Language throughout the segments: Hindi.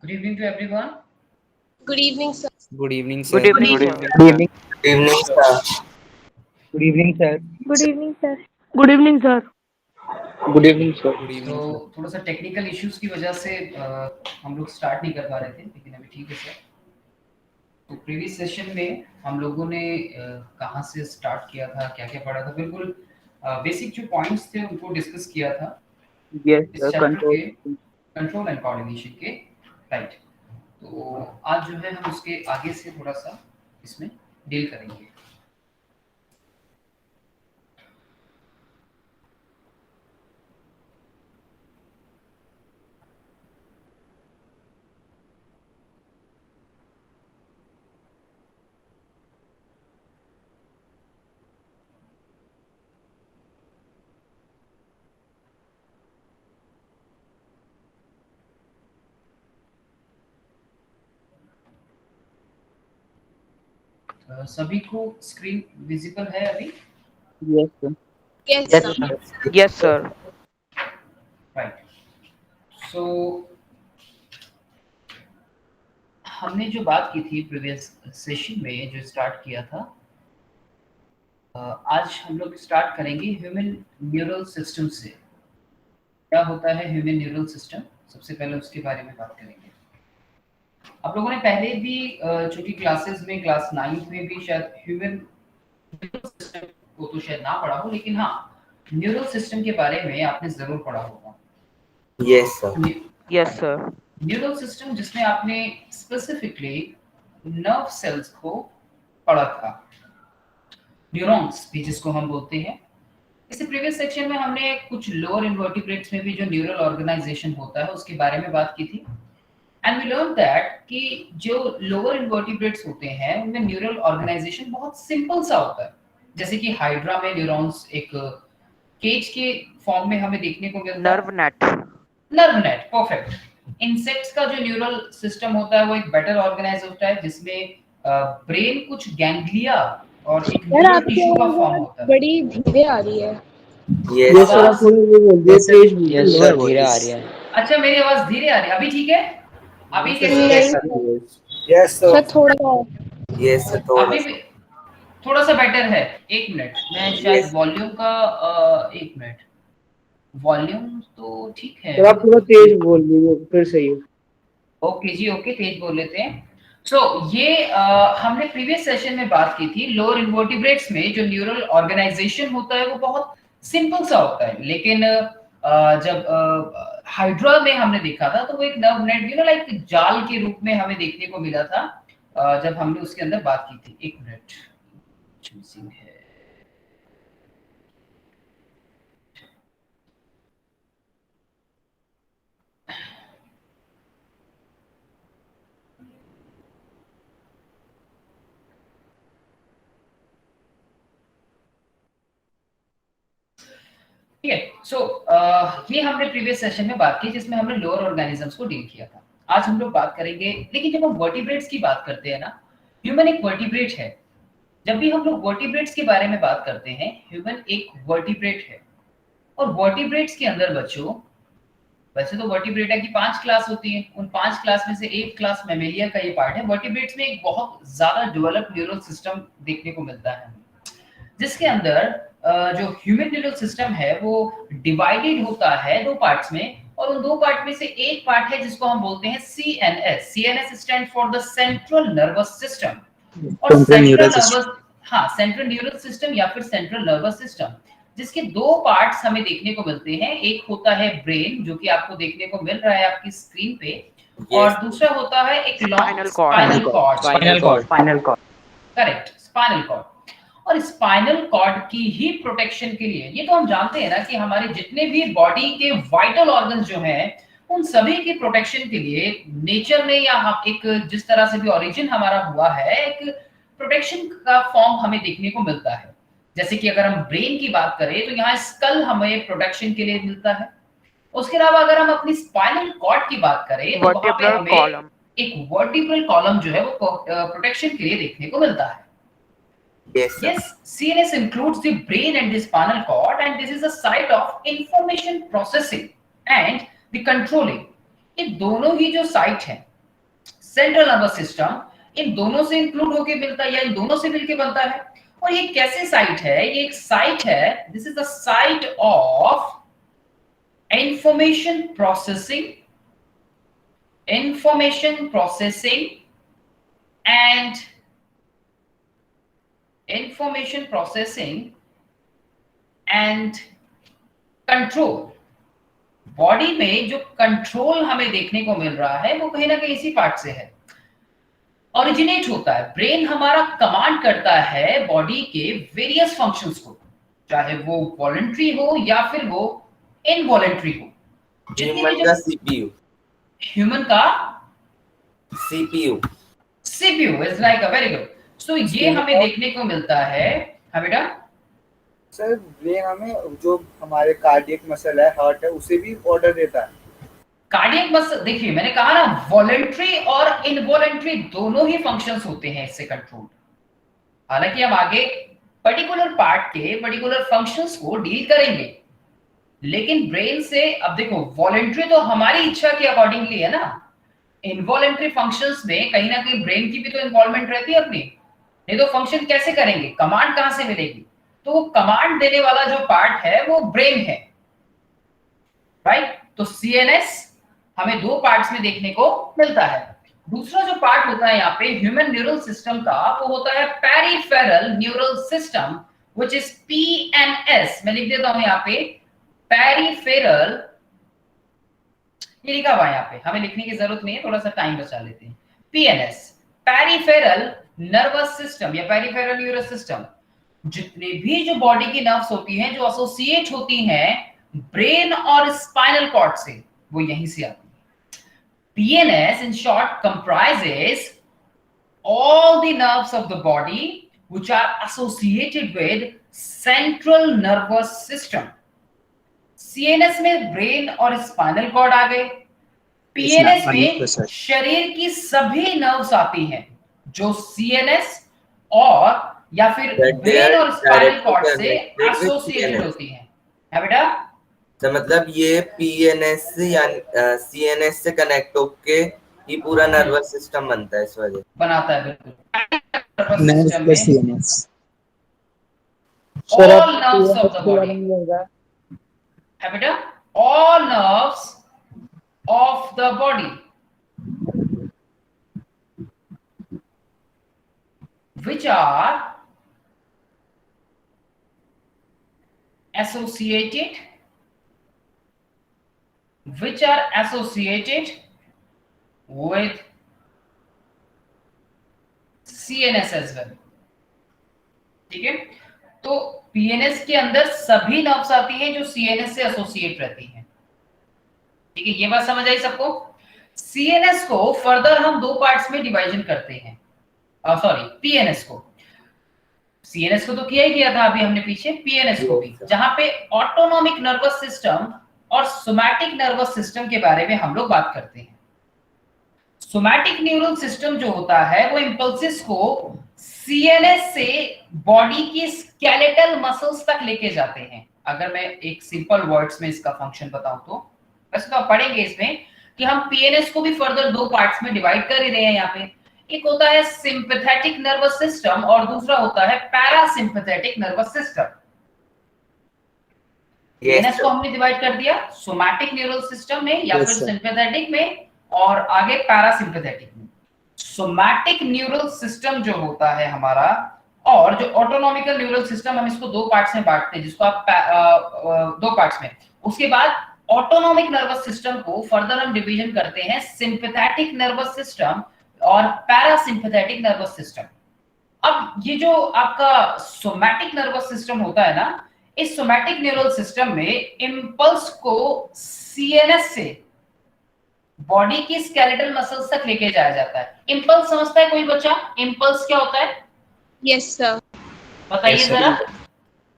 Good evening to everyone. Good evening, sir. Good evening, Good sir. Good evening, evening, sir. sir. Good evening. Evening, sir. Good evening, sir. Good evening, sir. Good evening, sir. Good evening, sir. Good So evening, sir. थोड़ा सा टेक्निकल इश्यूज की वजह से हम लोग स्टार्ट नहीं कर पा रहे थे, लेकिन अभी ठीक है सर। तो प्रीवियस सेशन में हम लोगों ने कहाँ से स्टार्ट किया था, क्या क्या पढ़ा था, बिल्कुल बेसिक जो पॉइंट्स थे उनको डिस्कस किया था Yes, इस sir. Chapter Control. के कंट्रोल एंड कोऑर्डिनेशन के। राइट। तो आज जो है हम उसके आगे से थोड़ा सा इसमें डील करेंगे। सभी को स्क्रीन विजिबल है अभी? Yes, sir. Yes, Yes, sir. sir. Yes, sir. Right. So हमने जो बात की थी प्रीवियस सेशन में, जो स्टार्ट किया था, आज हम लोग स्टार्ट करेंगे ह्यूमन न्यूरल सिस्टम से। क्या होता है ह्यूमन न्यूरल सिस्टम, सबसे पहले उसके बारे में बात करेंगे। आप लोगों ने पहले भी छोटी क्लासेस में, क्लास 9th में भी शायद ह्यूमन न्यूरल सिस्टम को तो शायद ना पढ़ा हो, लेकिन हाँ, न्यूरल सिस्टम के बारे में आपने जरूर पढ़ा होगा। Yes, sir. Yes, sir. Neural system जिसमें आपने स्पेसिफिकली नर्व सेल्स को पढ़ा था, न्यूरॉन्स भी जिसको हम बोलते हैं। इससे प्रीवियस सेक्शन में हमने कुछ लोअर इन्वर्टिब्रेट्स में भी जो न्यूरल ऑर्गेनाइजेशन होता है उसके बारे में बात की थी। एंड वी लर्न दैट कि जो लोअर इन्वर्टिब्रेट्स होते हैं उनमें न्यूरल ऑर्गेनाइजेशन बहुत सिंपल सा होता है। जैसे कि हाइड्रा में न्यूरॉन्स एक केज के फॉर्म में हमें देखने को मिलता है। Nerve net. Nerve net, perfect. Insects का जो न्यूरल सिस्टम होता है वो एक बेटर ऑर्गेनाइज होता है, जिसमें ब्रेन कुछ गैंग्लिया और एक यार न्यूरल आपकी टिश्यू का फॉर्म आवाज होता है। बड़ी धीरे आ रही है। Yes, Yes, sir. sir. आप थोड़ी वो बोल दिए Yes, sir. तेज बोल Yes, दिए। sir. धीरे आ रही है। अच्छा, मेरी आवाज धीरे आ रही है, अभी ठीक है? अभी No, sir. कैसी है? Yes, नहीं, sir. Yes, sir. सर थोड़ा Yes, sir. थोड़ा अभी सा. भी थोड़ा सा बेटर है। एक मिनट, मैं शायद Yes. वॉल्यूम का एक मिनट, वॉल्यूम तो ठीक है। सर आप थोड़ा तेज बोल दीजिए फिर सही है। ओके जी, ओके, तेज बोल लेते हैं। सो ये हमने प्रीवियस सेशन में बात की थी, लोअर इन्वर्टिब्रेट्स में जो न्यूरल ऑर्गेनाइजेशन होता है वो बहुत सिंपल सा होता है, लेकिन जब हाइड्रा में हमने देखा था तो वो एक नर्व नेट, लाइक जाल के रूप में हमें देखने को मिला था जब हमने उसके अंदर बात की थी। एक मिनट, मिसिंग है। ठीक है। सो ये हमने प्रीवियस सेशन में बात की जिसमें हमने लोअर ऑर्गेनिजम्स को डील किया था। आज हम लोग बात करेंगे, लेकिन जब हम वर्टिब्रेट्स की बात करते हैं ना, ह्यूमन एक वर्टिब्रेट है। जब भी हम लोग वर्टिब्रेट्स के बारे में बात करते हैं, ह्यूमन एक वर्टिब्रेट है। और वर्टिब्रेट्स के अंदर बच्चों, वैसे तो वर्टिब्रेटा की 5 क्लास होती है, उन 5 क्लास में से एक क्लास मैमेलिया का ये पार्ट है। वर्टिब्रेट्स में एक बहुत ज्यादा डेवलप्ड न्यूरल सिस्टम देखने को मिलता है, जिसके अंदर जो ह्यूमन न्यूरल सिस्टम है वो डिवाइडेड होता है 2 पार्ट्स में, और उन 2 पार्ट में से एक पार्ट है जिसको हम बोलते हैं CNS. CNS stand for the central nervous system. और Central central neural system. Nervous, हाँ, सेंट्रल न्यूरल सिस्टम या फिर सेंट्रल नर्वस सिस्टम, जिसके 2 पार्ट्स हमें देखने को मिलते हैं। एक होता है ब्रेन, जो कि आपको देखने को मिल रहा है आपकी स्क्रीन पे, और Yes. दूसरा होता है एक long Spinal cord. Spinal cord. Spinal cord. Final call. Correct, spinal cord. और स्पाइनल कॉर्ड की ही प्रोटेक्शन के लिए, ये तो हम जानते हैं ना कि हमारे जितने भी बॉडी के वाइटल ऑर्गन्स जो हैं उन सभी की प्रोटेक्शन के लिए नेचर ने, या हम एक जिस तरह से भी ओरिजिन हमारा हुआ है, एक प्रोटेक्शन का फॉर्म हमें देखने को मिलता है। जैसे कि अगर हम ब्रेन की बात करें तो यहाँ स्कल हमें प्रोटेक्शन के लिए मिलता है। उसके अलावा अगर हम अपनी स्पाइनल कॉर्ड की बात करें तो वहां पे Vertebral हमें column. एक वर्टिब्रल कॉलम जो है वो प्रोटेक्शन के लिए देखने को मिलता है। Yes, sir. Yes, CNS includes the brain and the spinal cord, and this is a site of information processing and the controlling. ये दोनों ही जो साइट हैं सेंट्रल नर्वस सिस्टम, इन दोनों से इंक्लूड होके मिलता है या इन दोनों से मिलके बनता है। और ये कैसे साइट है? ये एक साइट है, this is the site of information processing and information processing and control। Body में जो कंट्रोल हमें देखने को मिल रहा है वो कहीं ना कहीं इसी पार्ट से है, ओरिजिनेट होता है। ब्रेन हमारा कमांड करता है बॉडी के वेरियस फंक्शंस को, चाहे वो वॉलंटरी हो या फिर वो इनवॉलंटरी हो। ह्यूमन का सीपीयू, ह्यूमन का CPU CPU is like a very good. So ये हमें देखने को मिलता है। हाँ बेटा, सर ब्रेन हमें जो हमारे कार्डियक मसल है, हार्ट है, उसे भी ऑर्डर देता है। कार्डियक मसल, देखिए मैंने कहा ना वॉलंटरी और इनवॉलंटरी दोनों ही फंक्शंस होते हैं इससे कंट्रोल। हालांकि हम आगे पर्टिकुलर पार्ट के पर्टिकुलर फंक्शंस को डील करेंगे, लेकिन ब्रेन से अब देखो वॉलंटरी तो हमारी इच्छा के अकॉर्डिंगली है ना, इनवॉलंटरी फंक्शंस में कहीं ना कहीं ब्रेन की भी तो इन्वॉल्वमेंट रहती है अपनी, नहीं तो फंक्शन कैसे करेंगे, कमांड कहां से मिलेगी? तो वो कमांड देने वाला जो पार्ट है वो ब्रेन है, राइट। तो सीएनएस हमें दो पार्ट्स में देखने को मिलता है। दूसरा जो पार्ट होता है यहाँ पे ह्यूमन न्यूरल सिस्टम का, वो होता है peripheral neural system which is PNS. मैं लिख देता हूं यहाँ पे पेरिफेरल, ये लिखा हुआ है यहाँ पे, हमें लिखने की जरूरत नहीं है, थोड़ा सा टाइम बचा लेते हैं। पीएनएस, पेरिफेरल नर्वस सिस्टम या पेरिफेरल न्यूरल सिस्टम। जितने भी जो बॉडी की नर्व्स होती हैं जो एसोसिएट होती हैं ब्रेन और स्पाइनल कॉर्ड से, वो यहीं से आती है। PNS in short comprises all the nerves of the body which are associated with central nervous system। CNS में ब्रेन और स्पाइनल कॉर्ड आ गए, पीएनएस में शरीर की सभी नर्व्स आती हैं जो सीएनएस और या फिर ब्रेन और स्पाइनल कॉर्ड से एसोसिएटेड होती हैं। है बेटा, तो मतलब ये पीएनएस यानी सीएनएस से कनेक्ट होके ही पूरा नर्वस सिस्टम बनता है, इस वजह बनाता है बिल्कुल नर्वस सिस्टम में सर all आप nerves of the के बारे body। में होगा है बेटा, all nerves of the body which are associated with CNS as well। ठीक है, तो पीएनएस के अंदर सभी नर्व्स आती हैं जो सीएनएस से एसोसिएट रहती हैं। ठीक है, ये बात समझ आई सबको? सीएनएस को फर्दर हम दो पार्ट्स में डिवाइजन करते हैं, सॉरी पीएनएस को, सीएनएस को तो किया ही किया था अभी हमने पीछे, पीएनएस को भी, जहां पे ऑटोनॉमिक नर्वस सिस्टम और सोमैटिक नर्वस सिस्टम के बारे में हम लोग बात करते हैं। सोमैटिक न्यूरल सिस्टम जो होता है वो इंपल्सेस को सीएनएस से बॉडी की स्केलेटल मसल्स तक लेके जाते हैं। अगर मैं एक सिंपल वर्ड्स में इसका फंक्शन बताऊं तो, वैसे तो आप पढ़ेंगे इसमें कि हम पीएनएस को भी फर्दर दो पार्ट्स में डिवाइड कर ही रहे हैं यहाँ पे। एक होता है सिंपैथेटिक नर्वस सिस्टम और दूसरा होता है पैरासिम्पैथेटिक नर्वस सिस्टम। पीएनएस को हमने डिवाइड कर दिया सोमैटिक न्यूरल सिस्टम में या फिर सिंपैथेटिक में और आगे पैरासिम्पैथेटिक में। सोमैटिक न्यूरल सिस्टम जो होता है हमारा और जो ऑटोनॉमिकल न्यूरल सिस्टम, हम इसको दो पार्ट्स में बांटते हैं, जिसको आप दो पार्ट्स में, उसके बाद ऑटोनॉमिक नर्वस सिस्टम को फर्दर हम डिवीजन करते हैं सिंपैथेटिक नर्वस सिस्टम और पैरासिम्पैथेटिक नर्वस सिस्टम। अब ये जो आपका सोमैटिक नर्वस सिस्टम होता है ना, इस सोमैटिक न्यूरल सिस्टम में इंपल्स को सीएनएस से बॉडी की स्केलेटल मसल्स तक लेके जाया जाता है। इंपल्स समझता है कोई बच्चा? इंपल्स क्या होता है? Yes sir. बताइए जरा।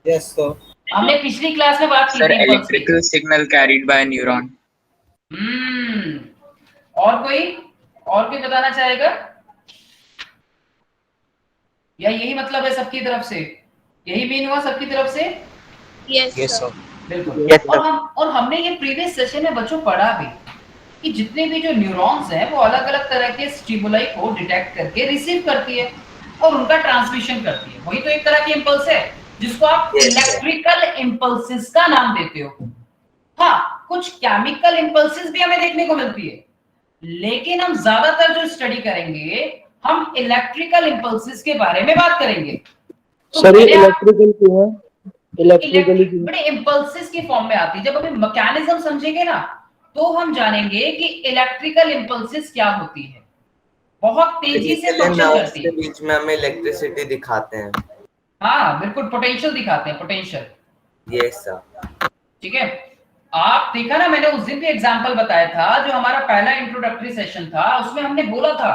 Yes sir. हमने पिछली क्लास में बात की सर थी electrical signal carried by neuron. और कोई बताना चाहेगा? या यही मतलब है सबकी तरफ से? यही मीन हुआ सबकी तरफ से? Yes sir. बिल्कुल। और हमने ये प्रीवियस सेशन में बच्चों पढ़ा भी कि जितने भी जो न्यूरॉन्स हैं वो अलग अलग तरह के स्टिमुलाई को डिटेक्ट करके रिसीव करती है और उनका ट्रांसमिशन करती है। वही तो एक तरह की इम्पल्स है जिसको आप Yes, sir. इलेक्ट्रिकल इम्पल्सिस का नाम देते हो। हाँ, कुछ केमिकल इम्पल्सिस भी हमें देखने को मिलती है, लेकिन हम ज्यादातर जो स्टडी करेंगे हम इलेक्ट्रिकल इम्पल्सिस के बारे में बात करेंगे। तो सर ये मैंने आप- इलेक्ट्रिकल क्यों है? इलेक्ट्रिकली क्यों? बड़े इम्पल्सिस की फॉर्म में आती है। जब हम मैकेनिज्म समझेंगे ना तो हम जानेंगे कि इलेक्ट्रिकल इम्पल्सिस क्या होती है। बहुत तेजी से फंक्शन नर्व्स करती के है। बीच में हमें इलेक्ट्रिसिटी दिखाते हैं। हाँ बिल्कुल, पोटेंशियल दिखाते हैं, पोटेंशियल। Yes sir. ठीक है, आप देखा ना, मैंने उस दिन भी एग्जांपल बताया था, जो हमारा पहला इंट्रोडक्टरी सेशन था, उसमें हमने बोला था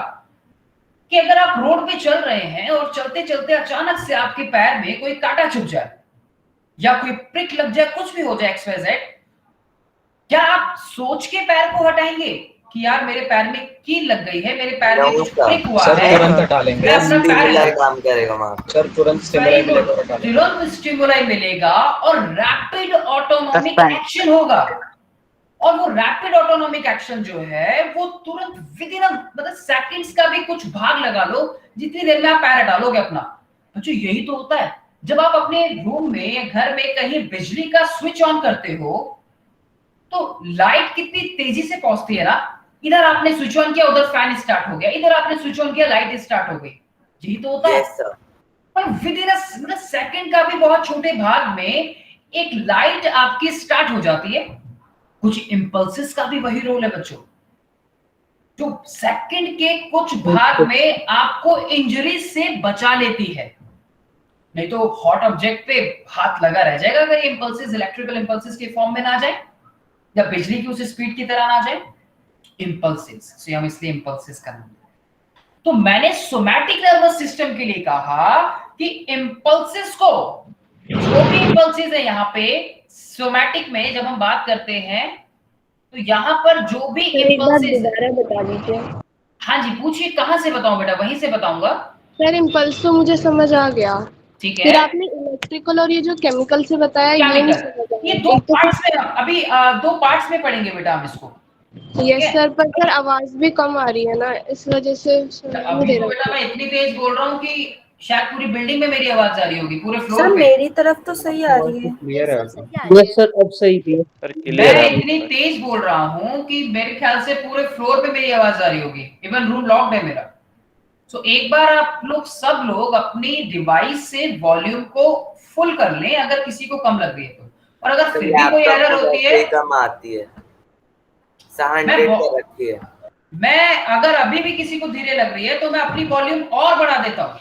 कि अगर आप रोड पे चल रहे हैं और चलते चलते अचानक से आपके पैर में कोई कांटा चुभ जाए या कोई प्रिक लग जाए, कुछ भी हो जाए XYZ, क्या आप सोच के पैर को हटाएंगे कि यार मेरे पैर में कील लग गई है, मेरे पैर में कुछ प्रिक हुआ सर है, तुरंत हटा लेंगे। मैं अपना पैर स्टिमुलाई काम करेगा वहां पे। सर तुरंत स्टिमुलाई मिलेगा और हटा लेंगे। तुरंत स्टिमुलाई मिलेगा और रैपिड ऑटोनॉमिक Suspend. एक्शन होगा। और वो रैपिड ऑटोनॉमिक एक्शन जो है वो तुरंत विद इन मतलब सेकंड्स का भी कुछ भाग लगा लो, जितनी देर में आप पैर हटा लोगे अपना। बच्चों यही तो होता है जब आप अपने रूम में या घर में कहीं बिजली का स्विच ऑन करते हो तो लाइट कितनी तेजी से पहुंचती है ना। इधर आपने स्विच ऑन किया, उधर फैन स्टार्ट हो गया, इधर आपने स्विच ऑन किया, लाइट स्टार्ट हो गई। यही तो होता है। Yes sir. पर विद इन मतलब सेकंड का भी बहुत छोटे भाग में एक लाइट आपकी स्टार्ट हो जाती है। कुछ इंपल्सेस का भी वही रोल है बच्चों, जो सेकंड के कुछ भाग में आपको इंजरी से बचा लेती है। नहीं तो हॉट ऑब्जेक्ट पे हाथ लगा रह जाएगा अगर इंपल्सेस इलेक्ट्रिकल इंपल्सेस के फॉर्म में ना जाए या बिजली की उस स्पीड की तरह ना जाए। इंपल्सेस से हम इसलिए इंपल्सेस का नाम। तो मैंने सोमैटिक नर्वस सिस्टम के लिए कहा कि इंपल्सेस को, जो भी इंपल्सेस है यहाँ पे सोमैटिक में जब हम बात करते हैं तो यहाँ पर जो भी सर एक बार इंपल्सेस, दोबारा बता दीजिए। हाँ जी पूछिए, कहाँ से बताऊं बेटा, वहीं से बताऊंगा। सर इम्पल्स तो मुझे समझ आ गया, ठीक फिर है, आपने इलेक्ट्रिकल और ये जो केमिकल से बताया ये नहीं समझ केमिकल, आया। ये दो एक तो पार्ट्स में अभी दो पार्ट्स में पढ़ेंगे बेटा हम इसको। यस सर, पर सर आवाज भी कम आ रही है ना, इस वजह से सुनाई नहीं अभी दे तो रहा। बेटा मैं इतनी तेज बोल रहा हूँ कि शायद पूरी बिल्डिंग में मेरी आवाज जा रही होगी, पूरे फ्लोर सर पे। मेरी तरफ तो सही आ रही है। क्लियर है यस सर अब सही थी। मैं इतनी तेज बोल रहा हूँ कि मेरे ख्याल से पूरे फ्लोर पे मेरी आवाज आ रही होगी, इवन रूम लॉक्ड है मेरा। सो एक बार आप लोग सब लोग अपनी डिवाइस से वॉल्यूम को फुल कर लें अगर किसी को कम लग रही है तो, और अगर फिर भी कोई एरर होती है, कम आती है, 100 पे रखी है। मैं अगर अभी भी किसी को धीरे लग रही है तो मैं अपनी वॉल्यूम और बढ़ा देता हूँ,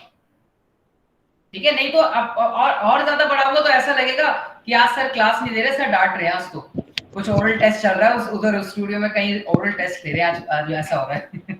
ठीक है। नहीं तो अब और ज्यादा बढ़ाऊंगा तो ऐसा लगेगा कि आज सर क्लास नहीं दे रहे, सर डांट रहे हैं। आज तो कुछ ओरल टेस्ट चल रहा है, उधर स्टूडियो में कहीं ओरल टेस्ट ले रहे हैं आज ऐसा हो रहा है।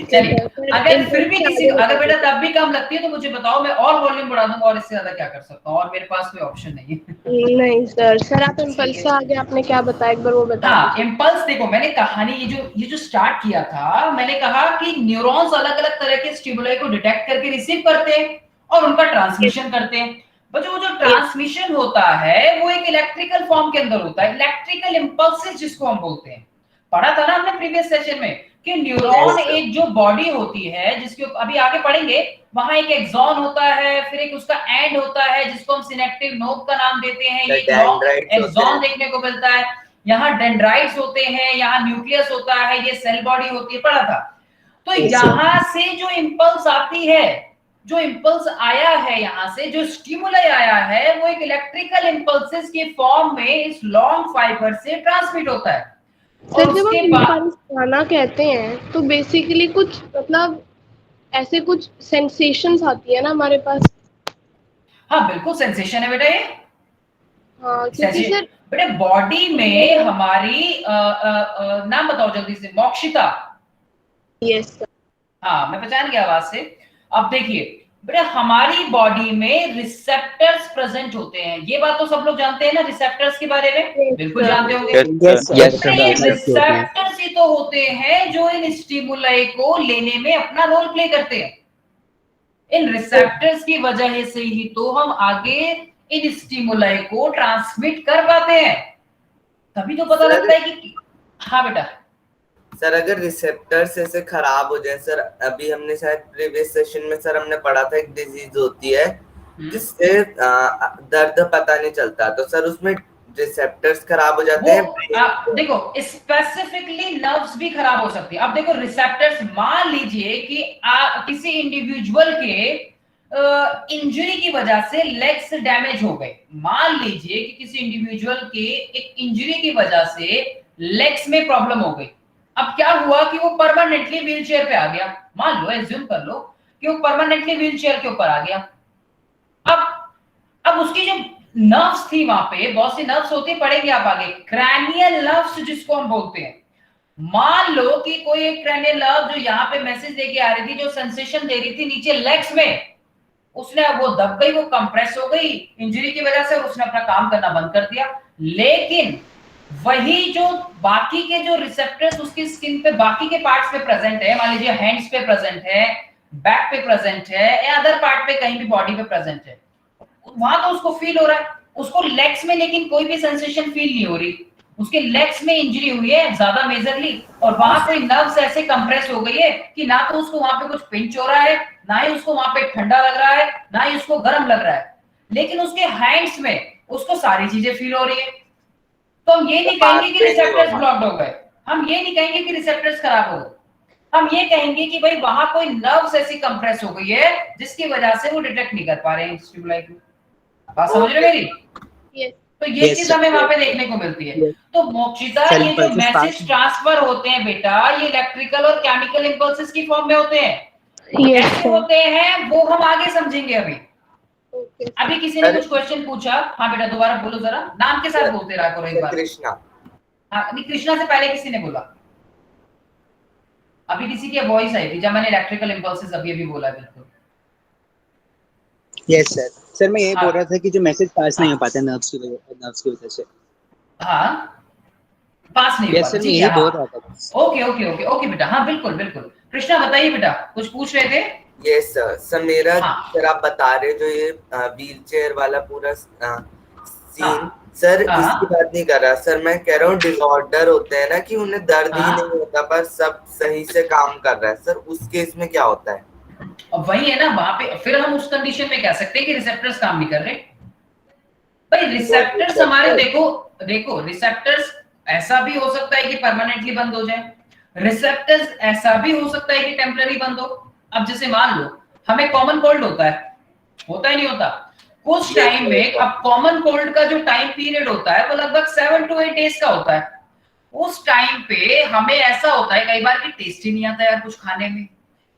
चलिए, अगर फिर भी किसी को, अगर बेटा तब भी कम लगती है तो मुझे बताओ, मैं और वॉल्यूम बढ़ा दूंगा, और इससे ज्यादा क्या कर सकता हूँ, और मेरे पास कोई ऑप्शन नहीं है। नहीं सर आप इम्पल्स से आगे आपने क्या बताया, एक बार वो बता हाँ, इम्पल्स देखो, मैंने कहानी ये जो स्टार्ट किया था, मैंने कहा कि न्यूरॉन्स अलग अलग तरह के स्टिमुलाई को डिटेक्ट करके रिसीव करते हैं और उनका ट्रांसमिशन करते हैं। बट वो जो ट्रांसमिशन होता है वो एक इलेक्ट्रिकल फॉर्म के अंदर होता है, इलेक्ट्रिकल इंपल्सेस जिसको हम बोलते हैं। पढ़ा था ना हमने प्रीवियस सेशन में कि न्यूरॉन एक जो बॉडी होती है, जिसके अभी आगे पढ़ेंगे, वहां एक एक्सॉन होता है, फिर एक उसका एंड होता है जिसको हम सिनेप्टिक नोड का नाम देते हैं। ये एक्सॉन देखने को मिलता है, यहाँ डेंड्राइट्स होते हैं, यहाँ न्यूक्लियस होता है, ये सेल बॉडी होती है, पढ़ा था। तो यहाँ से जो इंपल्स आती है, जो इंपल्स आया है, यहाँ से जो स्टिमुलाई आया है, वो एक इलेक्ट्रिकल इंपल्सेस के फॉर्म में इस लॉन्ग फाइबर से ट्रांसमिट होता है। सर जब हम इम्पल्स आना कहते हैं तो बेसिकली कुछ मतलब ऐसे कुछ सेंसेशंस आती है ना हमारे पास। हाँ बिल्कुल सेंसेशन है बेटा ये। हाँ क्योंकि सर बेटे बॉडी में हमारी नाम बताओ जल्दी से, मोक्षिता। Yes sir. हाँ मैं पहचान गया आवाज से। अब देखिए बेटा, हमारी बॉडी में रिसेप्टर्स प्रेजेंट होते हैं, ये बात तो सब लोग जानते हैं ना रिसेप्टर्स के बारे में, बिल्कुल जानते होंगे। रिसेप्टर्स ही तो होते हैं जो इन स्टिमुलाई को लेने में अपना रोल प्ले करते हैं। इन रिसेप्टर्स की वजह से ही तो हम आगे इन स्टिमुलाई को ट्रांसमिट कर पाते हैं, तभी तो पता लगता है कि हाँ बेटा। सर अगर रिसेप्टर्स ऐसे खराब हो जाए सर, अभी हमने शायद प्रीवियस सेशन में सर हमने पढ़ा था एक डिजीज होती है जिससे दर्द पता नहीं चलता, तो सर उसमें रिसेप्टर्स खराब हो जाते हैं। देखो स्पेसिफिकली नर्व्स भी खराब हो सकती है। अब देखो रिसेप्टर्स, मान लीजिए कि किसी इंडिविजुअल के इंजरी की वजह से लेग्स डैमेज हो गए, मान लीजिए कि किसी इंडिविजुअल के एक इंजरी की वजह से लेग्स में प्रॉब्लम हो गई। अब क्या हुआ कि वो परमानेंटली व्हील चेयर पे आ गया, मान लो एज्यूम कर लो कि वो परमानेंटली व्हील चेयर के ऊपर आ गया। अब उसकी जो नर्व्स थी वहां पे, बहुत सी नर्व्स होती पड़ेगी आप आगे, क्रैनियल नर्व्स जिसको हम बोलते हैं। मान लो कि कोई एक क्रैनियल नर्व जो यहाँ पे मैसेज देके आ रही थी, जो सेंसेशन दे रही थी नीचे लेग्स में, उसने वो दब गई, वो कंप्रेस हो गई इंजरी की वजह से, उसने अपना काम करना बंद कर दिया। लेकिन वही जो बाकी के जो रिसेप्टर्स उसकी स्किन पे बाकी के पार्ट्स पे प्रेजेंट है, मान लीजिए हैंड्स पे प्रेजेंट है, बैक पे प्रेजेंट है, या अदर पार्ट पे कहीं भी बॉडी पे प्रेजेंट है, वहां तो उसको फील हो रहा है, उसको लेग्स में लेकिन कोई भी सेंसेशन फील नहीं हो रही। उसके लेग्स में इंजरी हुई है ज्यादा मेजरली, और वहां कोई नर्व्स ऐसे कंप्रेस हो गई है कि ना तो उसको वहां पे कुछ पिंच हो रहा है, ना ही उसको वहां पे ठंडा लग रहा है, ना ही उसको गर्म लग रहा है, लेकिन उसके हैंड्स में उसको सारी चीजें फील हो रही है। तो हम ये नहीं कहेंगे कि रिसेप्टर्स ब्लॉक्ड हो गए, हम ये नहीं कहेंगे कि रिसेप्टर्स खराब हो गए, हम ये कहेंगे कि भाई वहां कोई नर्व्स ऐसी कंप्रेस हो गई है जिसकी वजह से वो डिटेक्ट नहीं कर पा रहे हैं स्टिमुलाई को। बात समझ रहे मेरी? Yes. तो ये चीज हमें वहां पे देखने को मिलती है। तो मोक्षिता, ये जो मैसेज ट्रांसफर होते हैं बेटा, ये इलेक्ट्रिकल और केमिकल इंपल्सेस की फॉर्म में होते हैं। Yes, कैसे sir. होते हैं वो हम आगे समझेंगे। अभी Okay. अभी किसी ने कुछ क्वेश्चन पूछा, हाँ बेटा दोबारा बोलो जरा, नाम के साथ बोलते रहा करो एक बार। कृष्णा। हाँ नहीं, कृष्णा से पहले किसी ने बोला, अभी किसी की वॉइस आई थी जब मैंने इलेक्ट्रिकल इंपल्सेस अभी बोला। बिल्कुल यस सर। सर मैं ये हाँ। बोल रहा था कि जो मैसेज पास नहीं हो पाता नर्व्स की वजह से। हाँ पास नहीं यस सर, मैं ये बोल रहा था। ओके बेटा, हाँ बिल्कुल बिल्कुल। कृष्णा बताइए बेटा, कुछ पूछ रहे थे? यस सर मेरा हाँ। सर आप बता रहे जो ये व्हील चेयर वाला पूरा सीन, हाँ। सर हाँ। इसकी बात नहीं कर रहा सर, मैं कह रहा हूँ डिसऑर्डर होते हैं ना कि उन्हें दर्द ही हाँ। नहीं होता पर सब सही से काम कर रहा है, सर उस केस में क्या होता है? अब वही है ना, वहां पे फिर हम उस कंडीशन में कह सकते हैं कि रिसेप्टर्स काम नहीं कर रहे। भाई रिसेप्टर्स हमारे देखो रिसेप्टर्स ऐसा भी हो सकता है कि परमानेंटली बंद हो जाए, रिसेप्टर्स ऐसा भी हो सकता है कि टेम्पररी बंद हो। अब जैसे मान लो हमें कॉमन कोल्ड होता ही नहीं होता कुछ टाइम में। अब कॉमन कोल्ड का जो टाइम पीरियड होता है वो लगभग 7 to 8 डेज का होता है। उस टाइम पे हमें ऐसा होता है कई बार कि टेस्ट ही नहीं आता यार कुछ खाने में,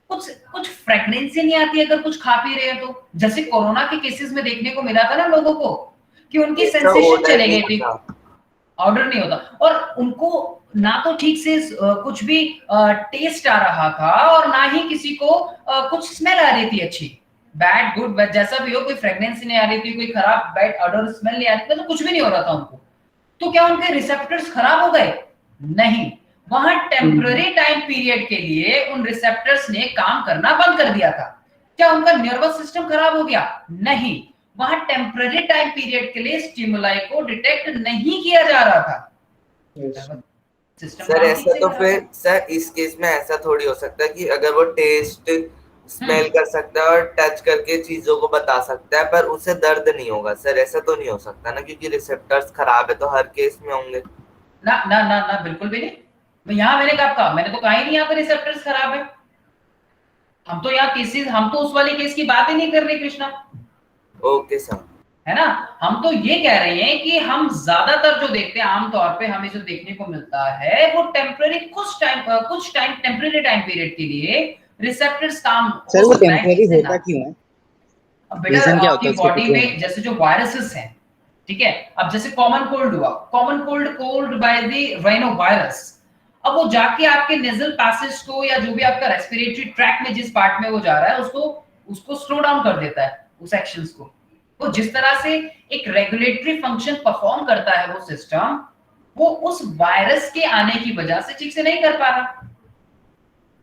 कुछ फ्रेग्रेंस ही नहीं आती अगर कुछ खा पी रहे हैं तो। जैसे कोरोना के केसेस में देखने को मिला था ना लोगों को कि उनकी सेंसेशन चले गई थी, ऑर्डर नहीं होता, और उनको ना तो ठीक से कुछ भी टेस्ट आ रहा था और ना ही किसी को कुछ स्मेल आ रही थी अच्छी, बैड गुड जैसा भी हो, कोई फ्रेग्रेंस नहीं आ रही थी, कोई खराब बैड ऑर्डर स्मेल नहीं आ रही थी, तो कुछ भी नहीं हो रहा था उनको। तो क्या उनके रिसेप्टर्स खराब हो गए? नहीं, वहां टेम्पररी टाइम पीरियड के लिए उन रिसेप्टर्स ने काम करना बंद कर दिया था। क्या उनका नर्वस सिस्टम खराब हो गया? नहीं, वहां टेम्पररी टाइम पीरियड के लिए स्टिमुलाई को डिटेक्ट नहीं किया जा रहा था। सर ऐसा तो फिर सर इस केस में ऐसा थोड़ी हो सकता है कि अगर वो टेस्ट स्मेल कर सकता है और टच करके चीजों को बता सकता है पर उसे दर्द नहीं होगा, सर ऐसा तो नहीं हो सकता ना, क्योंकि रिसेप्टर्स खराब है तो हर केस में होंगे ना ना ना ना बिल्कुल भी नहीं। यहाँ मैंने कहा, मैंने तो कहा ही नहीं यहाँ पे रिसेप्टर्स खराब है। हम तो यहाँ केसेस, हम तो उस वाले केस की बात ही नहीं कर रहे कृष्णा। ओके सर, है ना, हम तो ये कह रहे हैं कि हम ज्यादातर जो देखते हैं आमतौर पे हमें जो देखने को मिलता है वो टेम्पररी कुछ टाइम टेम्पररी टाइम पीरियड के लिए रिसेप्टर्स काम। सर वो टेम्पररी होता क्यों है? बेटा आपकी बॉडी में जैसे जो वायरसेस हैं, ठीक है, अब जैसे कॉमन कोल्ड हुआ, common cold by the rhino virus, अब वो जाके आपके नेजल पैसेज को या जो भी आपका रेस्पिरेटरी ट्रैक में जिस पार्ट में वो जा रहा है उसको स्लो डाउन कर देता है, उस एक्शंस को। वो जिस तरह से एक रेगुलेटरी फंक्शन परफॉर्म करता है वो सिस्टम, वो उस वायरस के आने की वजह से ठीक से नहीं कर पा रहा।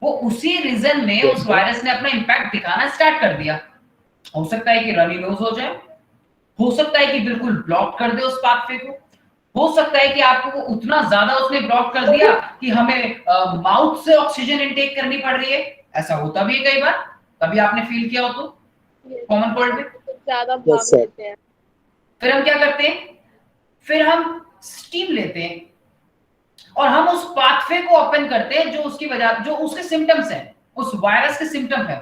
वो उसी रीजन में उस वायरस ने अपना इंपैक्ट दिखाना स्टार्ट कर दिया। हो सकता है कि रनी नोज हो जाए, हो सकता है कि बिल्कुल ब्लॉक कर दे उस पाथवे को, हो सकता है कि आपको वो उतना ज्यादा उसने ब्लॉक कर दिया कि हमें माउथ से ऑक्सीजन इनटेक करनी पड़ रही है। ऐसा होता भी है कई बार, कभी आपने फील किया हो तो कॉमन कोल्ड में ज्यादा भाग लेते हैं। फिर हम क्या करते हैं, फिर हम स्टीम लेते हैं और हम उस पाथवे को ओपन करते हैं जो उसकी वजह, जो उसके सिम्टम्स हैं, उस वायरस के सिम्टम है,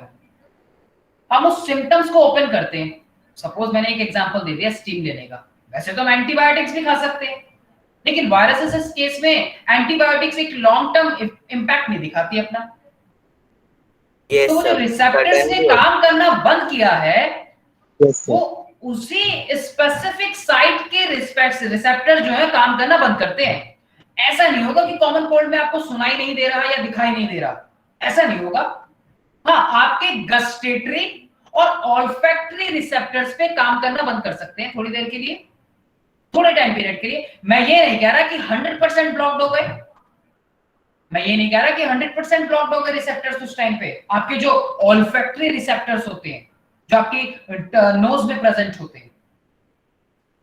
हम उस सिम्टम्स को ओपन करते हैं। सपोज मैंने एक एग्जांपल दे दिया स्टीम लेने का, वैसे तो हम एंटीबायोटिक्स भी खा सकते हैं, लेकिन वायरसेस इस केस में एंटीबायोटिक्स एक लॉन्ग टर्म इंपैक्ट नहीं दिखाती अपना। तो वो जो रिसेप्टर्स ने काम करना बंद किया है, वो उसी स्पेसिफिक साइट के रिसेप्टर जो है काम करना बंद करते हैं। ऐसा नहीं होगा कि कॉमन कोल्ड में आपको सुनाई नहीं दे रहा या दिखाई नहीं दे रहा, ऐसा नहीं होगा। हाँ, आपके गस्टेटरी और ऑल्फैक्टरी रिसेप्टर्स पे काम करना बंद कर सकते हैं थोड़ी देर के लिए, थोड़े टाइम पीरियड के लिए। मैं ये नहीं कह रहा कि 100% ब्लॉक्ड हो गए, मैं ये नहीं कह रहा कि 100% ब्लॉक्ड हो गए रिसेप्टर्स उस टाइम पे। आपके जो ऑल्फैक्टरी रिसेप्टर्स होते हैं जो आपकी नोज में प्रेजेंट होते हैं,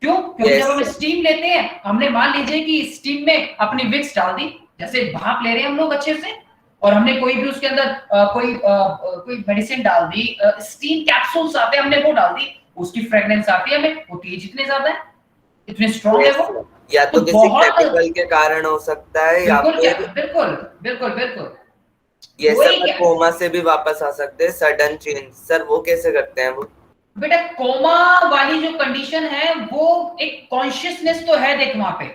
क्यों? क्योंकि जब हम स्टीम लेते हैं, हमने मान लीजिए कि स्टीम में अपनी विक्स डाल दी, जैसे भाप ले रहे हैं हम लोग अच्छे से, और हमने कोई भी उसके अंदर कोई मेडिसिन डाल दी, स्टीम कैप्सूल्स आते हैं, हमने वो डाल दी, उसकी फ्रेग्रेंस आती है हमें, वो तेज इतने ज्यादा है, इतने स्ट्रॉन्ग है वो, या तो किसी केमिकल के कारण हो सकता है, या फिर बिल्कुल बिल्कुल बिल्कुल ये सब कोमा से भी वापस आ सकते हैं, सडन चेंज। सर वो कैसे करते हैं वो? बेटा कोमा वाली जो कंडीशन है वो एक कॉन्शियसनेस तो है, देख वहां पे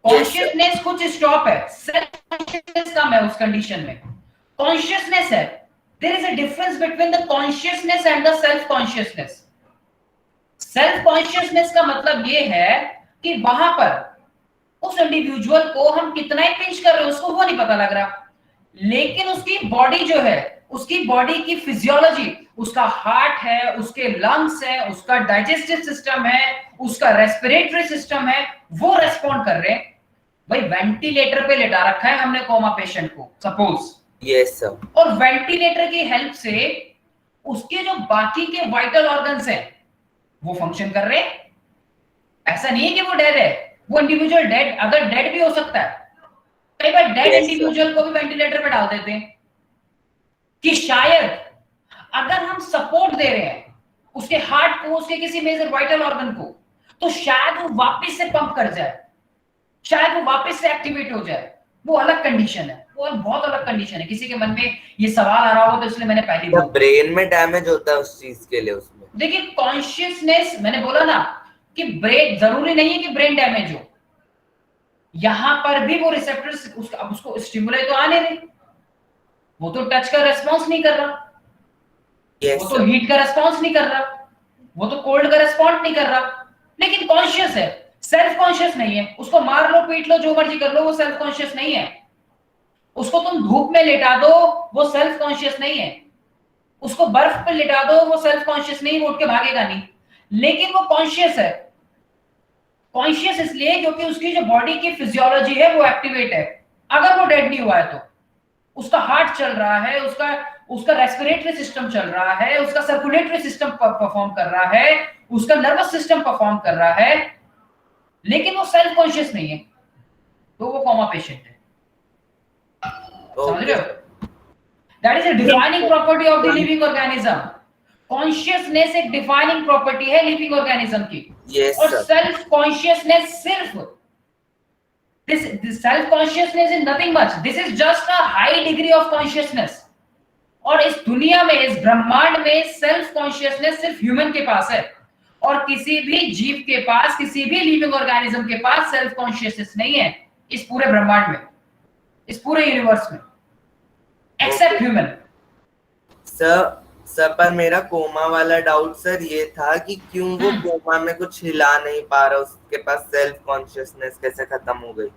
कॉन्शियसनेस कुछ स्टॉप है, सेल्फ कॉन्शियसनेस कम है उस कंडीशन में, कॉन्शियसनेस है। There is a difference between the consciousness and the self consciousness. Self consciousness का मतलब ये है कि वहां पर उस इंडिविजुअल को हम कितना ही पिंच कर रहे हैं उसको वो नहीं पता लग रहा, लेकिन उसकी बॉडी जो है, उसकी बॉडी की फिजियोलॉजी, उसका हार्ट है, उसके लंग्स है, उसका डाइजेस्टिव सिस्टम है, उसका रेस्पिरेटरी सिस्टम है, वो रेस्पॉन्ड कर रहे हैं। भाई वेंटिलेटर पे लेटा रखा है हमने कोमा पेशेंट को सपोज, यस सर, और वेंटिलेटर की हेल्प से उसके जो बाकी के वाइटल ऑर्गन्स हैं वो फंक्शन कर रहे हैं। ऐसा नहीं है कि वो डेड है, वो इंडिविजुअल डेड, अगर डेड भी हो सकता है, कई बार डेड इंडिविजुअल को भी वेंटिलेटर पे डाल देते हैं कि शायद अगर हम सपोर्ट दे रहे हैं उसके हार्ट को, उसके किसी मेजर वाइटल ऑर्गन को, तो शायद वो वापस से पंप कर जाए, शायद वो वापस से एक्टिवेट हो जाए। वो अलग कंडीशन है, वो बहुत अलग कंडीशन है। किसी के मन में ये सवाल आ रहा हो तो इसलिए मैंने पहले बोला ब्रेन में डैमेज होता है उस चीज के लिए। उसमें देखिए कॉन्शियसनेस, मैंने बोला ना कि ब्रेन, जरूरी नहीं है कि ब्रेन डैमेज हो, यहां पर भी वो रिसेप्टर्स उसको स्टिमुलाई तो आने दे, वो तो टच का रेस्पॉन्स नहीं कर रहा, वो तो हीट का रेस्पॉन्स नहीं कर रहा, वो तो कोल्ड का रेस्पॉन्स नहीं कर रहा, लेकिन कॉन्शियस है, सेल्फ कॉन्शियस नहीं है। उसको मार लो, पीट लो, जो मर्जी कर लो, वो सेल्फ कॉन्शियस नहीं है। उसको तुम धूप में लेटा दो, वो सेल्फ कॉन्शियस नहीं है। उसको बर्फ पे लिटा दो, वो सेल्फ कॉन्शियस नहीं, वो उठ के भागेगा नहीं, लेकिन वो कॉन्शियस है। कॉन्शियस इसलिए क्योंकि उसकी जो बॉडी की फिजियोलॉजी है वो एक्टिवेट है। अगर वो डेड नहीं हुआ है तो उसका हार्ट चल रहा है, उसका रेस्पिरेटरी सिस्टम चल रहा है, उसका सर्कुलेटरी सिस्टम परफॉर्म कर रहा है, उसका नर्वस सिस्टम परफॉर्म कर रहा है, लेकिन वो सेल्फ कॉन्शियस नहीं है, तो वो कोमा पेशेंट है। समझ रहे हो? That is a defining property of the living organism. Consciousness एक defining property है living organism की। yes, और self consciousness सिर्फ this self consciousness is nothing much. This is just a high degree of consciousness. और इस दुनिया में, इस ब्रह्मांड में self consciousness सिर्फ human के पास है, और किसी भी जीव के पास, किसी भी living organism के पास self consciousness नहीं है इस पूरे ब्रह्मांड में, इस पूरे यूनिवर्स में, एक्सेप्ट ह्यूमन। सर पर मेरा कोमा वाला डाउट सर ये था कि क्यों वो कोमा में कुछ हिला नहीं पा रहा, उसके पास सेल्फ कॉन्शियसनेस कैसे खत्म हो गई?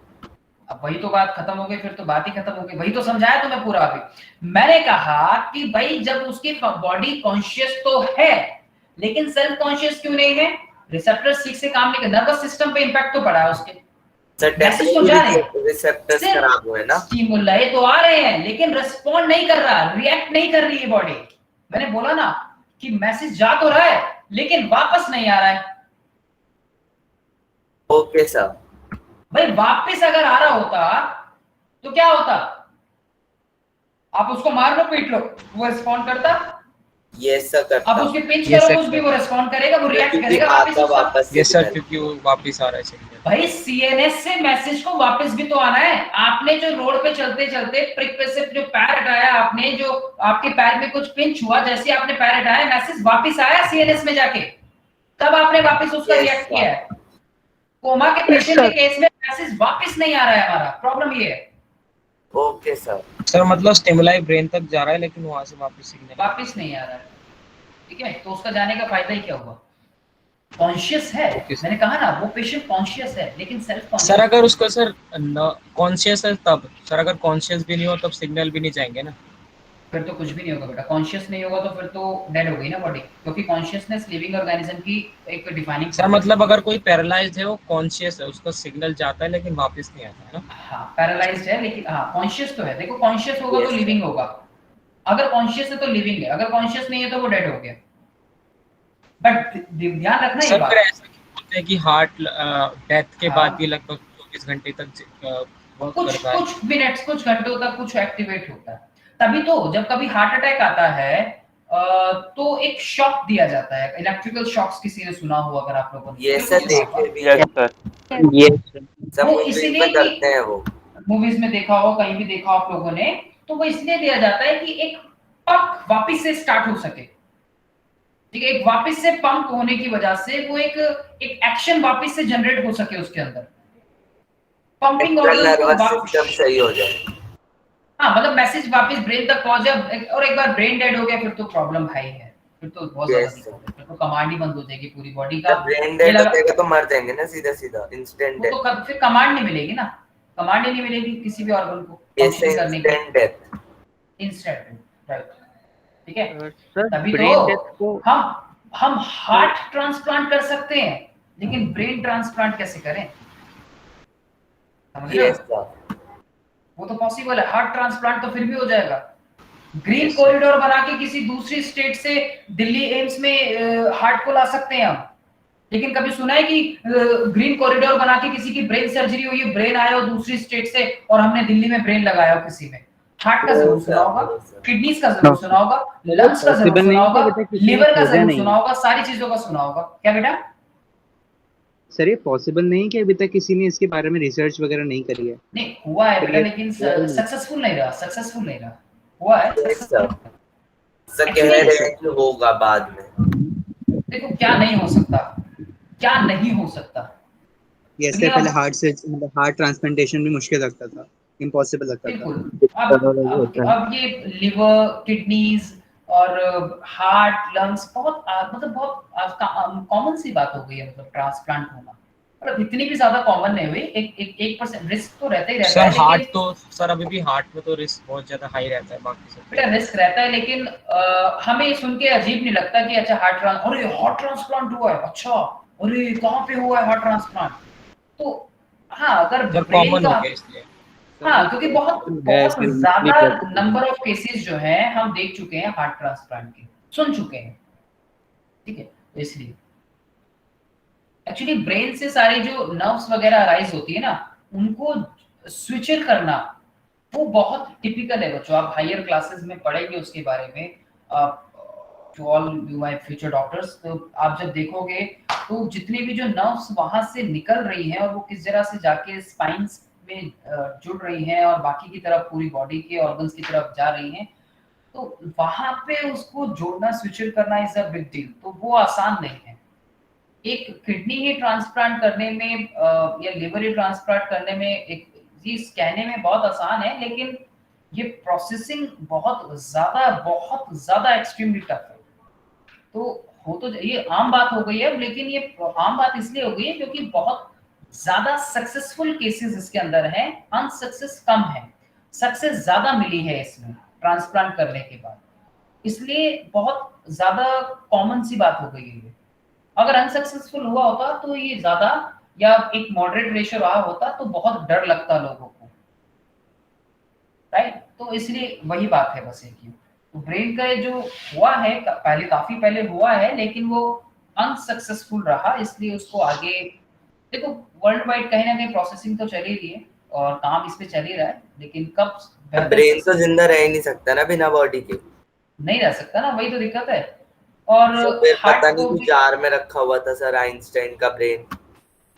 अब वही तो बात खत्म हो गई, फिर तो बात ही खत्म हो गई। वही तो समझाया तुम्हें पूरा अभी। मैंने कहा कि भाई जब उसकी बॉडी कॉन्शियस तो है, लेकिन सेल्फ कॉन्शियस क्यों नहीं है? रिसेप्टर्स ठीक से काम नहीं कर, नर्वस सिस्टम पे इंपैक्ट तो पड़ा है उसके, रिसेप्टर्स खराब हुए ना, स्टिमुलाई तो आ रहे हैं लेकिन रिस्पॉन्ड नहीं कर रहा, रिएक्ट नहीं कर रही है बॉडी। मैंने बोला ना कि मैसेज जा तो रहा है लेकिन वापस नहीं आ रहा है। Okay sir. भाई वापस अगर आ रहा होता तो क्या होता? आप उसको मार लो, पीट लो, वो रिस्पॉन्ड करता? यस सर करता। अब उसके पिंच Yes, करो, sir. उस भी वो रिस्पॉन्ड करेगा, वो रिएक्ट क्योंकि करेगा वापस आता उसका। वापस यस सर, सिग्नल। क्योंकि वो वापस आ रहा है सिग्नल। भाई सीएनएस से मैसेज को वापस भी तो आना है। आपने जो रोड पे चलते चलते प्रिक पे से जो पैर हटाया आपने, जो आपके पैर में कुछ पिंच हुआ, जैसे आपने पैर हटाया मैसेज वापस आया सीएनएस में जाके, तब आपने वापस उसका Yes, रिएक्ट sir. किया है। कोमा के पेशेंट के केस में मैसेज वापस नहीं आ रहा है, हमारा प्रॉब्लम ये है। Okay sir. सर मतलब स्टिमुलाई ब्रेन तक जा रहा है लेकिन वहां से वापस सिग्नल वापस नहीं आ रहा है, ठीक है? तो उसका जाने का फायदा ही क्या हुआ? कॉन्शियस है, Okay, sir. मैंने कहा ना, वो पेशेंट कॉन्शियस है लेकिन सेल्फ सर कॉन्शियस। अगर उसको सर कॉन्शियस है तब, सर अगर कॉन्शियस भी नहीं हो तब सिग्नल भी नहीं जाएंगे ना? फिर तो कुछ भी नहीं होगा बेटा। कॉन्शियस नहीं होगा तो फिर तो डेड हो गई ना बॉडी, क्योंकि कॉन्शियसनेस लिविंग ऑर्गेनिज्म की एक डिफाइनिंग। सर मतलब अगर कोई पैरालाइज्ड है, वो कॉन्शियस है, उसका सिग्नल जाता है लेकिन वापस नहीं आता है ना? हाँ पैरालाइज्ड है लेकिन हाँ कॉन्शियस तो है। देखो कॉन्शियस होगा तो Yes, लिविंग होगा, अगर कॉन्शियस है तो लिविंग है, अगर कॉन्शियस नहीं है तो वो डेड हो गया। बट ध्यान रखना ये सर बात। फिर ऐसा क्यों बोलते हैं कि हार्ट डेथ के हाँ। बाद भी लगभग 24 घंटे तक वर्क कुछ करता है? कुछ मिनट्स, कुछ घंटों तक कुछ एक्टिवेट होता है। तभी तो जब कभी हार्ट अटैक आता है तो एक शॉक दिया जाता है, इलेक्ट्रिकल शॉक्स, किसी ने सुना हो अगर आप लोगों ने? यस सर, देखे भी Yes, sir. Yes, sir. सब वो मूवीज इसलिए में कि करते हैं वो। मूवीज में देखा हो, कहीं भी देखा हो आप लोगों ने, तो वो इसलिए दिया जाता है कि एक पंप वापस से स्टार्ट हो सके, ठीक है? एक वापस से पंप होने की वजह से वो एक एक्शन वापस से जनरेट हो सके उसके अंदर, पंपिंग ऑर्गन को नर्वस वापस। सिस्टम सही हो जाए। हाँ मतलब मैसेज वापस ब्रेन तक पहुंच जाए। और एक बार ब्रेन डेड हो गया फिर तो प्रॉब्लम हाई है, फिर तो बहुत ज्यादा Yes, दिक्कत है, फिर तो कमांड ही बंद हो जाएगी पूरी बॉडी का। जब ब्रेन ये डेड हो लगा जाएगा तो मर जाएंगे ना, सीधा सीधा इंस्टेंट वो डेथ। तो फिर कमांड नहीं मिलेगी ना, कमांड ही नहीं मिलेगी किसी भी ऑर्गन को फंक्शन करने की। Instant death. इंस्टेंट, राइट, ठीक है? Sir, तभी brain death तो को हम हार्ट ट्रांसप्लांट कर सकते हैं लेकिन ब्रेन ट्रांसप्लांट कैसे करें? समझ रहे हो? Yes sir. वो तो पॉसिबल है, हार्ट ट्रांसप्लांट तो फिर भी हो जाएगा। ग्रीन कॉरिडोर बना के किसी दूसरी स्टेट से दिल्ली एम्स में हार्ट को ला सकते हैं हम, लेकिन कभी सुना है कि ग्रीन कॉरिडोर बना के किसी की ब्रेन सर्जरी हुई है, ब्रेन आया हो दूसरी स्टेट से और हमने दिल्ली में ब्रेन लगाया हो किसी में? हार्ट का जरूर सुना होगा, किडनीज का जरूर सुना होगा, लंग्स का जरूर सुना होगा, लिवर का जरूर सुना होगा, सारी चीजों का सुना होगा। क्या बेटा? सर ये पॉसिबल नहीं कि अभी तक किसी ने इसके बारे में रिसर्च वगैरह नहीं करी है? नहीं हुआ है बेटा, लेकिन सक्सेसफुल नहीं रहा, हुआ है। Yes sir. सर कह रहे हैं कि होगा बाद में। देखो क्या नहीं हो सकता, क्या नहीं हो सकता। ये इससे पहले हार्ट से मतलब हार्ट ट्रांसप्लांटेशन भी मुश्किल लगता था, इम्पॉसिबल लगता था। बिल्कुल। अब ये लिवर, किडनीज और हार्ट, लंग्स बहुत मतलब बहुत कॉमन सी बात हो गई है, मतलब ट्रांसप्लांट होना। मतलब इतनी भी ज्यादा कॉमन नहीं हुई, 1% रिस्क तो रहता ही रहता सर है। हार्ट तो सर अभी भी हार्ट में तो रिस्क बहुत ज्यादा हाई रहता है, बाकी सब बेटा रिस्क रहता है, लेकिन हमें सुन के अजीब नहीं लगता कि अच्छा हार्ट ट्रांसप्लांट हुआ है, अच्छा अरे कहाँ पे हुआ है हार्ट ट्रांसप्लांट? तो हाँ अगर सर ब्रेन कॉमन का, हो गया इसलिए। हाँ क्योंकि बहुत ज्यादा नंबर ऑफ केसेस जो हैं हम देख चुके हैं हार्ट ट्रांसप्लांट के, सुन चुके हैं, ठीक है? तो इसलिए एक्चुअली ब्रेन से सारी जो नर्व्स वगैरह अराइज होती है ना, उनको स्विचर करना वो बहुत टिपिकल है बच्चों। आप हायर क्लासेस में पढ़ेंगे उसके बारे में, to all you my future doctors. तो आप जब देखोगे तो जितनी भी जो नर्व्स वहां से निकल रही हैं और वो किस जगह से जाके स्पाइन्स में जुड़ रही हैं और बाकी की तरफ पूरी बॉडी के ऑर्गन्स की तरफ जा रही हैं, तो वहां पे उसको जोड़ना, स्विचर करना इज अ बिग डील। तो वो आसान नहीं है। एक किडनी ही ट्रांसप्लांट करने में या लिवर ही ट्रांसप्लांट करने में एक चीज कहने में बहुत आसान है, लेकिन ये प्रोसेसिंग बहुत ज्यादा एक्सट्रीमली टफ है। तो हो तो ये आम बात हो गई है, लेकिन ये आम बात इसलिए हो गई है क्योंकि बहुत ज्यादा सक्सेसफुल केसेस इसके अंदर हैं, अनसक्सेस कम है। सक्सेस ज्यादा मिली है इसमें ट्रांसप्लांट करने के बाद, इसलिए बहुत ज्यादा कॉमन सी बात हो गई है ये। अगर अनसक्सेसफुल हुआ होता तो ये ज्यादा या एक मॉडरेट रेशियो रहा होता तो बहुत डर लगता लोगों को, राइट? तो इसलिए वही बात है बस एक ही। तो ब्रेन का ये जो हुआ है काफी पहले हुआ है, लेकिन वो अनसक्सेसफुल रहा, इसलिए उसको आगे देखो वर्ल्ड वाइड कहीं ना कहीं प्रोसेसिंग तो चल ही रही है और काम इस पे चल ही रहा है, लेकिन कब बेहतर ब्रेन तो success जिंदा रह ही नहीं सकता ना बिना बॉडी के। नहीं रह सकता ना, वही तो दिक्कत है। और तो फिर हार्ट पता नहीं को कुछ भी, जार में रखा हुआ था सर आइंस्टाइन का ब्रेन।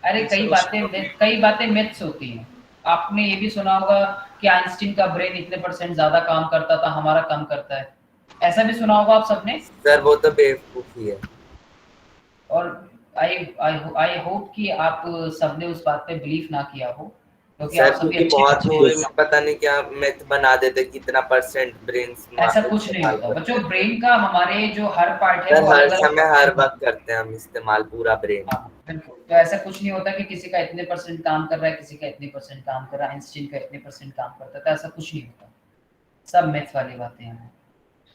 अरे कई बातें मिथ्स होती हैं। आपने ये भी सुना होगा कि आइंस्टीन का ब्रेन इतने परसेंट ज्यादा काम करता था, हमारा कम करता है, ऐसा भी सुना होगा आप सबने। सर वो तो बेवकूफी है। और आई होप कि आप सबने उस बात पे बिलीव ना किया हो, क्योंकि सर आप सभी क्योंकि अच्छे बहुत बच्चे मूवी हैं। में पता नहीं क्या मिथ बना देते कितना परसेंट ब्रेन ऐसा कुछ नहीं इस्तेमाल होता करते बच्चों, हैं। ब्रेन का हमारे जो हर पार्ट है सर वो हर अलग अलग समय हर फंक्शन। वक्त करते हैं हम इस्तेमाल पूरा ब्रेन। हाँ बिल्कुल, तो ऐसा कुछ नहीं होता कि किसी का इतने परसेंट काम कर रहा है, किसी का इतने परसेंट काम कर रहा है, आइंस्टीन का इतने परसेंट काम करता था, ऐसा कुछ नहीं होता। सब मिथ वाली बातें हैं।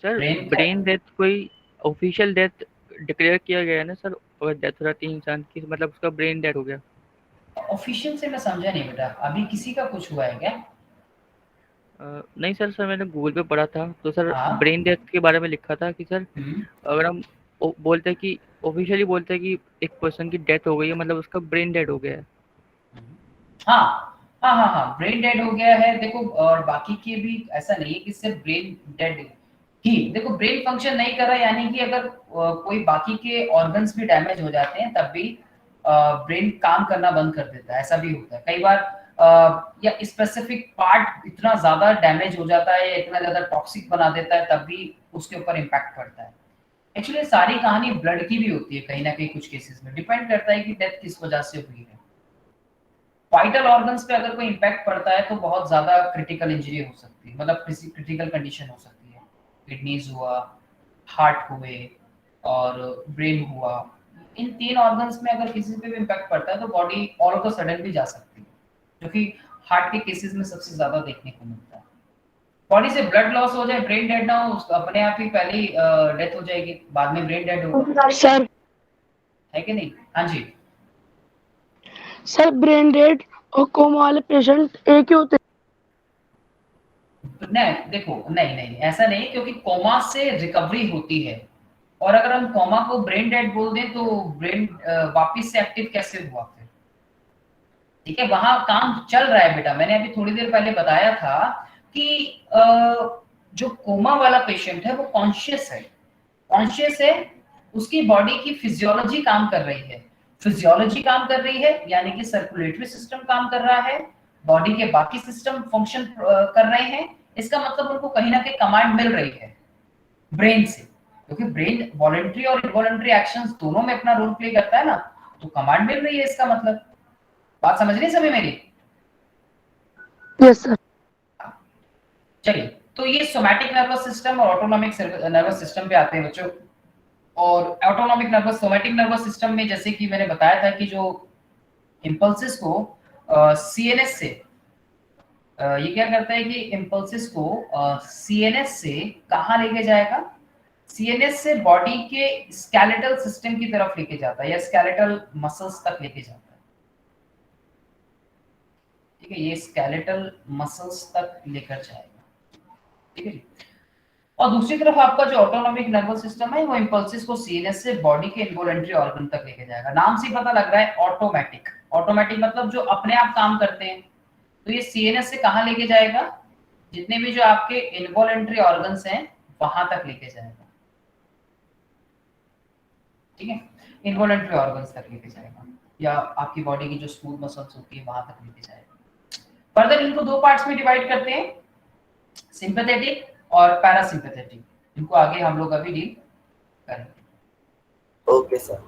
सर ब्रेन का ब्रेन डेथ कोई ऑफिशियल डेथ डिक्लेयर किया गया है ना सर, अगर डेथ हो जाती है इंसान की तो मतलब उसका ब्रेन डेड हो गया। ऑफिशियल से मैं समझा नहीं बेटा, अभी किसी का कुछ हुआ है क्या? नहीं सर, मैंने गूगल पे पढ़ा था तो सर हाँ। ब्रेन डेथ के बारे में लिखा था कि सर हम्म। अगर हम बोलते हैं कि ऑफिशियली बोलते हैं कि एक पर्सन की डेथ हो गई है मतलब उसका ब्रेन डेड हो गया है। हाँ हाँ, ब्रेन डेड हो गया है देखो, और बाकी के भी ऐसा नहीं है कि सिर्फ ब्रेन डेड ही, देखो ब्रेन फंक्शन नहीं कर रहा यानी कि अगर कोई बाकी के ऑर्गन्स भी डैमेज हो जाते हैं तब भी ब्रेन काम करना बंद कर देता है, ऐसा भी होता है कई बार। या स्पेसिफिक पार्ट इतना ज्यादा डैमेज हो जाता है या इतना ज्यादा टॉक्सिक बना देता है तब भी उसके ऊपर इम्पैक्ट पड़ता है। एक्चुअली सारी कहानी ब्लड की भी होती है कहीं ना कहीं, कुछ केसेस में डिपेंड करता है कि डेथ किस वजह से हुई है। वाइटल ऑर्गन्स पे अगर कोई इम्पैक्ट पड़ता है तो बहुत ज्यादा क्रिटिकल इंजरी हो सकती है, मतलब किसी क्रिटिकल कंडीशन हो सकती है। किडनीज हुआ, हार्ट हुए और ब्रेन हुआ, इन तीन ऑर्गन्स में अगर किसी पे भी इम्पैक्ट पड़ता है तो body all of the sudden भी जा सकती है, जो कि हार्ट के केसेस में सबसे ज्यादा देखने को मिलता है। बॉडी से ब्लड लॉस हो जाए, ब्रेन डेड ना हो, अपने आप ही पहले ही डेथ हो जाएगी, बाद में ब्रेन डेड होगा, सर है कि नहीं? हाँ जी। सर ब्रेन डेड और कोमा वाले पेशेंट एक ही होते नहीं देखो, नहीं ऐसा नहीं, क्योंकि कोमा से रिकवरी होती है, और अगर हम कोमा को ब्रेन डेड बोल दें तो ब्रेन वापस से एक्टिव कैसे हुआ फिर? ठीक है, वहां काम चल रहा है बेटा, मैंने अभी थोड़ी देर पहले बताया था कि जो कोमा वाला पेशेंट है वो कॉन्शियस है, उसकी बॉडी की फिजियोलॉजी काम कर रही है, फिजियोलॉजी काम कर रही है यानी कि सर्कुलेटरी सिस्टम काम कर रहा है, बॉडी के बाकी सिस्टम फंक्शन कर रहे हैं, इसका मतलब उनको कहीं ना कहीं कमांड मिल रही है ब्रेन से, क्योंकि ब्रेन वॉलंटरी और इनवॉलंटरी एक्शंस दोनों में अपना रोल प्ले करता है ना, तो कमांड मिल रही है, इसका मतलब। बात समझ रही सभी मेरी? Yes sir. चलिए, तो ये सोमैटिक नर्वस सिस्टम और ऑटोनॉमिक नर्वस सिस्टम पे आते हैं बच्चों। और autonomic nervous, somatic nervous system में जैसे कि मैंने बताया था कि जो इंपल्सेस को सीएनएस से ये क्या करता है कि इंपल्सेस को सीएनएस से कहाँ लेके जाएगा? सीएनएस से बॉडी के स्केलेटल सिस्टम की तरफ लेके जाता है या स्केलेटल मसल्स तक लेके जाता है। ठीक है, ये स्केलेटल मसल्स तक लेकर जाएगा। ठीक है, और दूसरी तरफ आपका जो ऑटोनॉमिक नर्वस सिस्टम है वो इंपल्सेस को सीएनएस से बॉडी के इनवॉलंटरी ऑर्गन तक लेके जाएगा। नाम से पता लग रहा है ऑटोमेटिक, ऑटोमेटिक मतलब जो अपने आप काम करते हैं। तो ये सीएनएस से कहाँ लेके जाएगा? जितने भी जो आपके इनवॉलंटरी ऑर्गन्स हैं वहां तक लेके जाएगा। ठीक है, इनवॉलंटरी ऑर्गन्स तक लेके जाएगा, या आपकी बॉडी की जो स्मूथ मसल्स होती है वहां तक लेके जाएगा। फर्दर इनको दो पार्ट्स में डिवाइड करते हैं, सिंपैथेटिक और पैरासिम्पैथेटिक। इनको आगे हम लोग अभी डील करेंगे। Okay sir.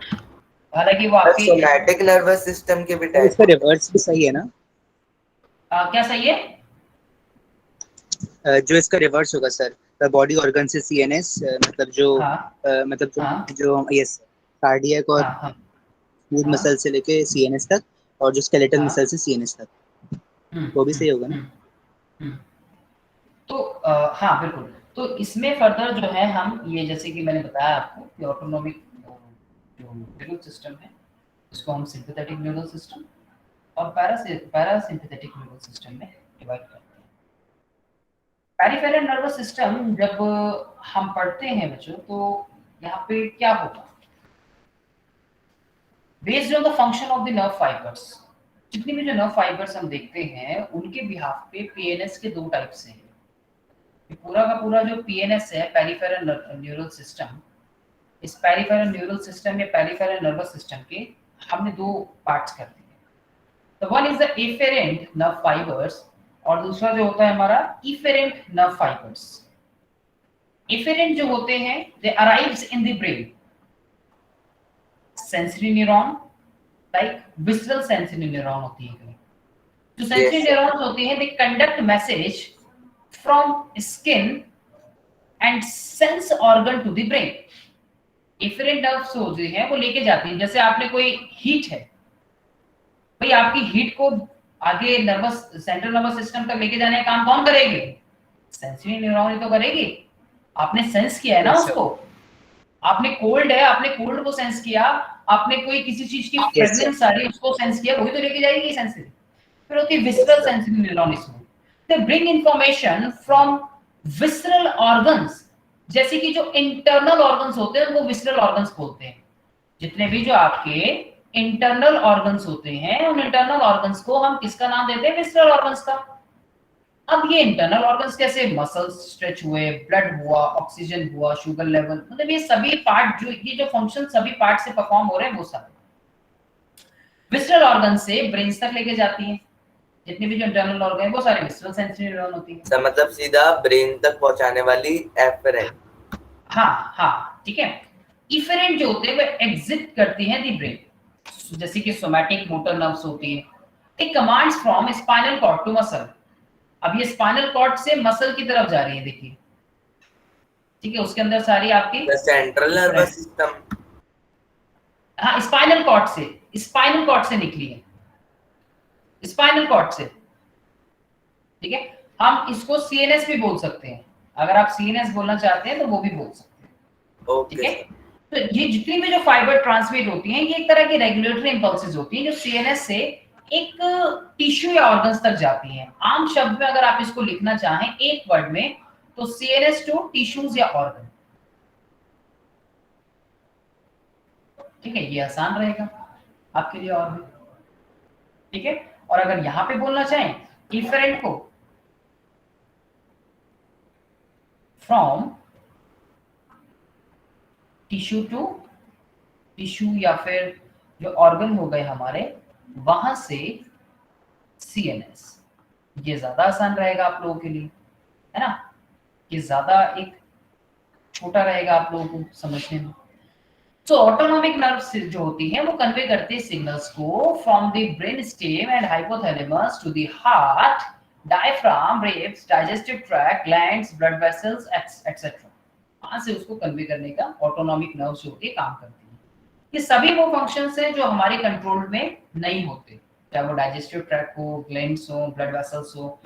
हालांकि वो आपकी सोमैटिक नर्वस सिस्टम के भी इसका रिवर्स भी सही है ना? क्या सही है? जो इसका रिवर्स होगा सर, बॉडी ऑर्गन से सीएनएस, मतलब जो हाँ मतलब हाँ जो यस कार्डियक और हाँ हाँ स्मूथ हाँ। मसल से लेके सीएनएस तक, और जो स्केलेटल हाँ। मसल से सीएनएस तक, वो भी सही होगा ना? हम्म। तो हाँ बिल्कुल, तो इसमें फर्दर जो है हम ये जैसे कि मैंने बताया आपको कि ऑटोनॉमिक जो न्यूरल सिस्टम है उसको हम सिंपैथेटिक न्यूरल सिस्टम और पैरासिम्पैथेटिक न्यूरल सिस्टम में डिवाइड करते हैं। पेरिफेरल नर्वस सिस्टम जब हम पढ़ते हैं बच्चों तो यहाँ पे क्या होगा? Based on the function of the nerve fibres. जितनी भी जो नर्व फाइबर्स हम देखते हैं उनके बिहाफ पे पीएनएस के दो टाइप्स हैं। पूरा का पूरा जो पीएनएस है, पेरिफेरल न्यूरल सिस्टम, इस पेरिफेरल न्यूरल सिस्टम या पेरिफेरल नर्वस सिस्टम के हमने दो पार्ट्स कर दिए। तो one is the efferent nerve fibres और दूसरा जो होता है हमारा इफेरेंट नर्व फाइबर्स। एफेरेंट जो होते हैं they arrives in the brain, sensory neuron, like visceral sensory neuron होती है। जो सेंसरी न्यूरॉन्स होते हैं they conduct message from skin and sense organ to the brain. Afferent nerves जो है वो लेके जाती हैं, जैसे आपने कोई हीट है भाई, आपकी हीट को आगे नर्वस सेंट्रल नर्वस सिस्टम तक लेके जाने का काम कौन करेगी? सेंसरी न्यूरॉन ही तो करेगी। आपने सेंस किया है ना उसको, आपने कोल्ड है, आपने कोल्ड को सेंस किया, आपने कोई किसी चीज की फ्रेग्रेंस आ रही है उसको सेंस किया, वही तो लेके जाएगी सेंसरी। फिर होती है विसरल सेंसरी न्यूरॉन। इसमें they bring information from visceral organs, जैसे कि जो इंटरनल ऑर्गन्स होते हैं उनको विसरल ऑर्गन्स बोलते हैं। जितने भी जो आपके इंटरनल ऑर्गन्स होते हैं उन इंटरनल ऑर्गन्स को हम किसका नाम देते हैं? विसरल ऑर्गन्स का। अब ये इंटरनल ऑर्गन्स कैसे? मसल्स स्ट्रेच हुए, ब्लड हुआ, ऑक्सीजन हुआ, शुगर लेवल, मतलब ये सभी पार्ट जो ये जो फंक्शन सभी पार्ट से परफॉर्म हो रहे हैं वो सब विसरल ऑर्गन से ब्रेन तक लेके जाती है। जितने भी जो इंटरनल ऑर्गन है वो सारे विसरल सेंसरी न्यूरॉन होती है। तो मतलब सीधा ब्रेन तक पहुंचाने वाली एफरेंट। हाँ ठीक है। इफेरेंट जो होते हैं वो एग्जिट करती हैं दी ब्रेन, जैसे कि सोमैटिक मोटर नर्व्स होती है। It commands from spinal cord to muscle. अब ये स्पाइनल कॉर्ड से मसल की तरफ जा रही है, देखिए ठीक है, उसके अंदर सारी आपकी सेंट्रल नर्वस सिस्टम, हाँ स्पाइनल कॉर्ड से निकली है, स्पाइनल कॉर्ड से, ठीक है। हम इसको सीएनएस भी बोल सकते हैं, अगर आप सीएनएस बोलना चाहते हैं तो वो भी बोल सकते हैं, ठीक है। तो ये जितनी भी जो फाइबर ट्रांसमिट होती हैं ये एक तरह की रेगुलेटरी इंपल्सेस होती हैं जो सीएनएस से एक टिश्यू या ऑर्गन्स तक जाती हैं। आम शब्द में अगर आप इसको लिखना चाहें एक वर्ड में तो सीएनएस टू टिश्यूज या ऑर्गन, ठीक है, ये आसान रहेगा आपके लिए और भी, ठीक है। और अगर यहां पे बोलना चाहें इफेरेंट को फ्रॉम टिश्यू टू टिश्यू या फिर जो ऑर्गन हो गए हमारे वहां से सीएनएस, ये ज्यादा आसान रहेगा आप लोगों के लिए, है ना, ये ज्यादा एक छोटा रहेगा आप लोगों को समझने में। तो ऑटोनॉमिक नर्व्स जो होती हैं वो कन्वे करते हैं सिग्नल्स को from the brain stem and hypothalamus to the heart, diaphragm, ribs, digestive tract, glands, blood vessels etcetera. वहां से उसको कन्वे करने का ऑटोनॉमिक नर्व्स जो होती है काम करती है। ये सभी वो फंक्शंस हैं जो हमारे कंट्रोल में नहीं होते, चाहे वो डाइजेस्टिव ट्रैक्ट हो, ग्लैंड्स हो, ब्लड वेसल्स हो,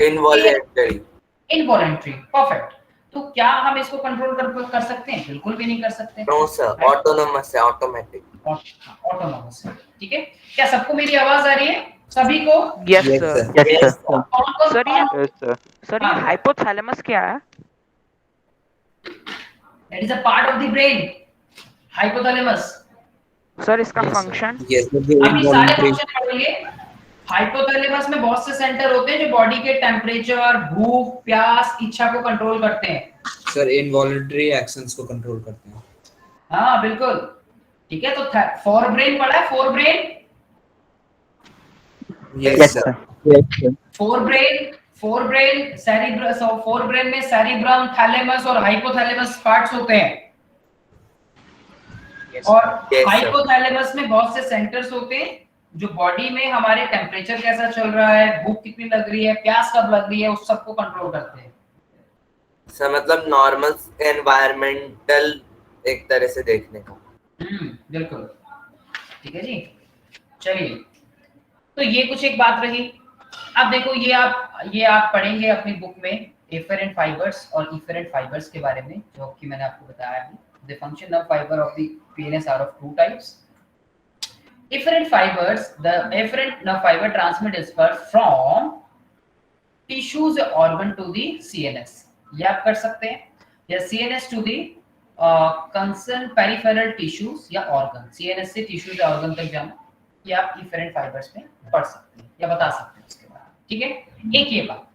इनवॉलंटरी। परफेक्ट। तो क्या हम इसको कंट्रोल कर सकते हैं? बिल्कुल भी नहीं कर सकते। नो सर, ऑटोनोमस है, ऑटोमेटिक ऑटोनोमस है, ठीक है। क्या सबको मेरी आवाज आ रही है सभी को? Yes sir, yes sir. Sir ये हाइपोथैलेमस क्या है? That is a part of the brain. Hypothalamus. Sir इसका फंक्शन? अभी सारे फंक्शन पढ़ेंगे। हाइपोथैलेमस में बहुत से सेंटर होते हैं जो बॉडी के टेम्परेचर, भूख, प्यास, इच्छा को कंट्रोल करते हैं। सर इनवॉलंटरी एक्शंस को कंट्रोल करते हैं। हाँ बिल्कुल, ठीक है। तो फोर ब्रेन पढ़ा है? Fore brain, yes sir. Fore brain cerebrum, fore brain में सेरिब्रम, थैलेमस और हाइपोथैलेमस पार्ट्स होते हैं। और हाइपोथैलेमस में बहुत से सेंटर्स होते हैं जो बॉडी में हमारे टेम्परेचर कैसा चल रहा है, भूख कितनी लग रही है, प्यास कब लग रही है, उस सबको कंट्रोल करते हैं। सर मतलब नॉर्मल एनवायरमेंटल एक तरह से देखने का। बिल्कुल, ठीक है जी। चलिए, तो ये कुछ एक बात रही। अब देखो ये आप पढ़ेंगे अपनी बुक में एफेरेंट फाइबर्स और इफेरेंट फाइबर्स के बारे में, जो कि मैंने आपको बताया अभी। The function of fiber of the PNS are of two types. Efferent fibers, the efferent nerve fiber transmits from tissues or organ to the CNS. ये आप कर सकते हैं, या CNS to the concerned peripheral tissues या organ, CNS से tissues या organ तक जाना, ये आप इफेरेंट फाइबर्स में पढ़ सकते हैं या बता सकते हैं उसके बाद, ठीक है। एक ये बात।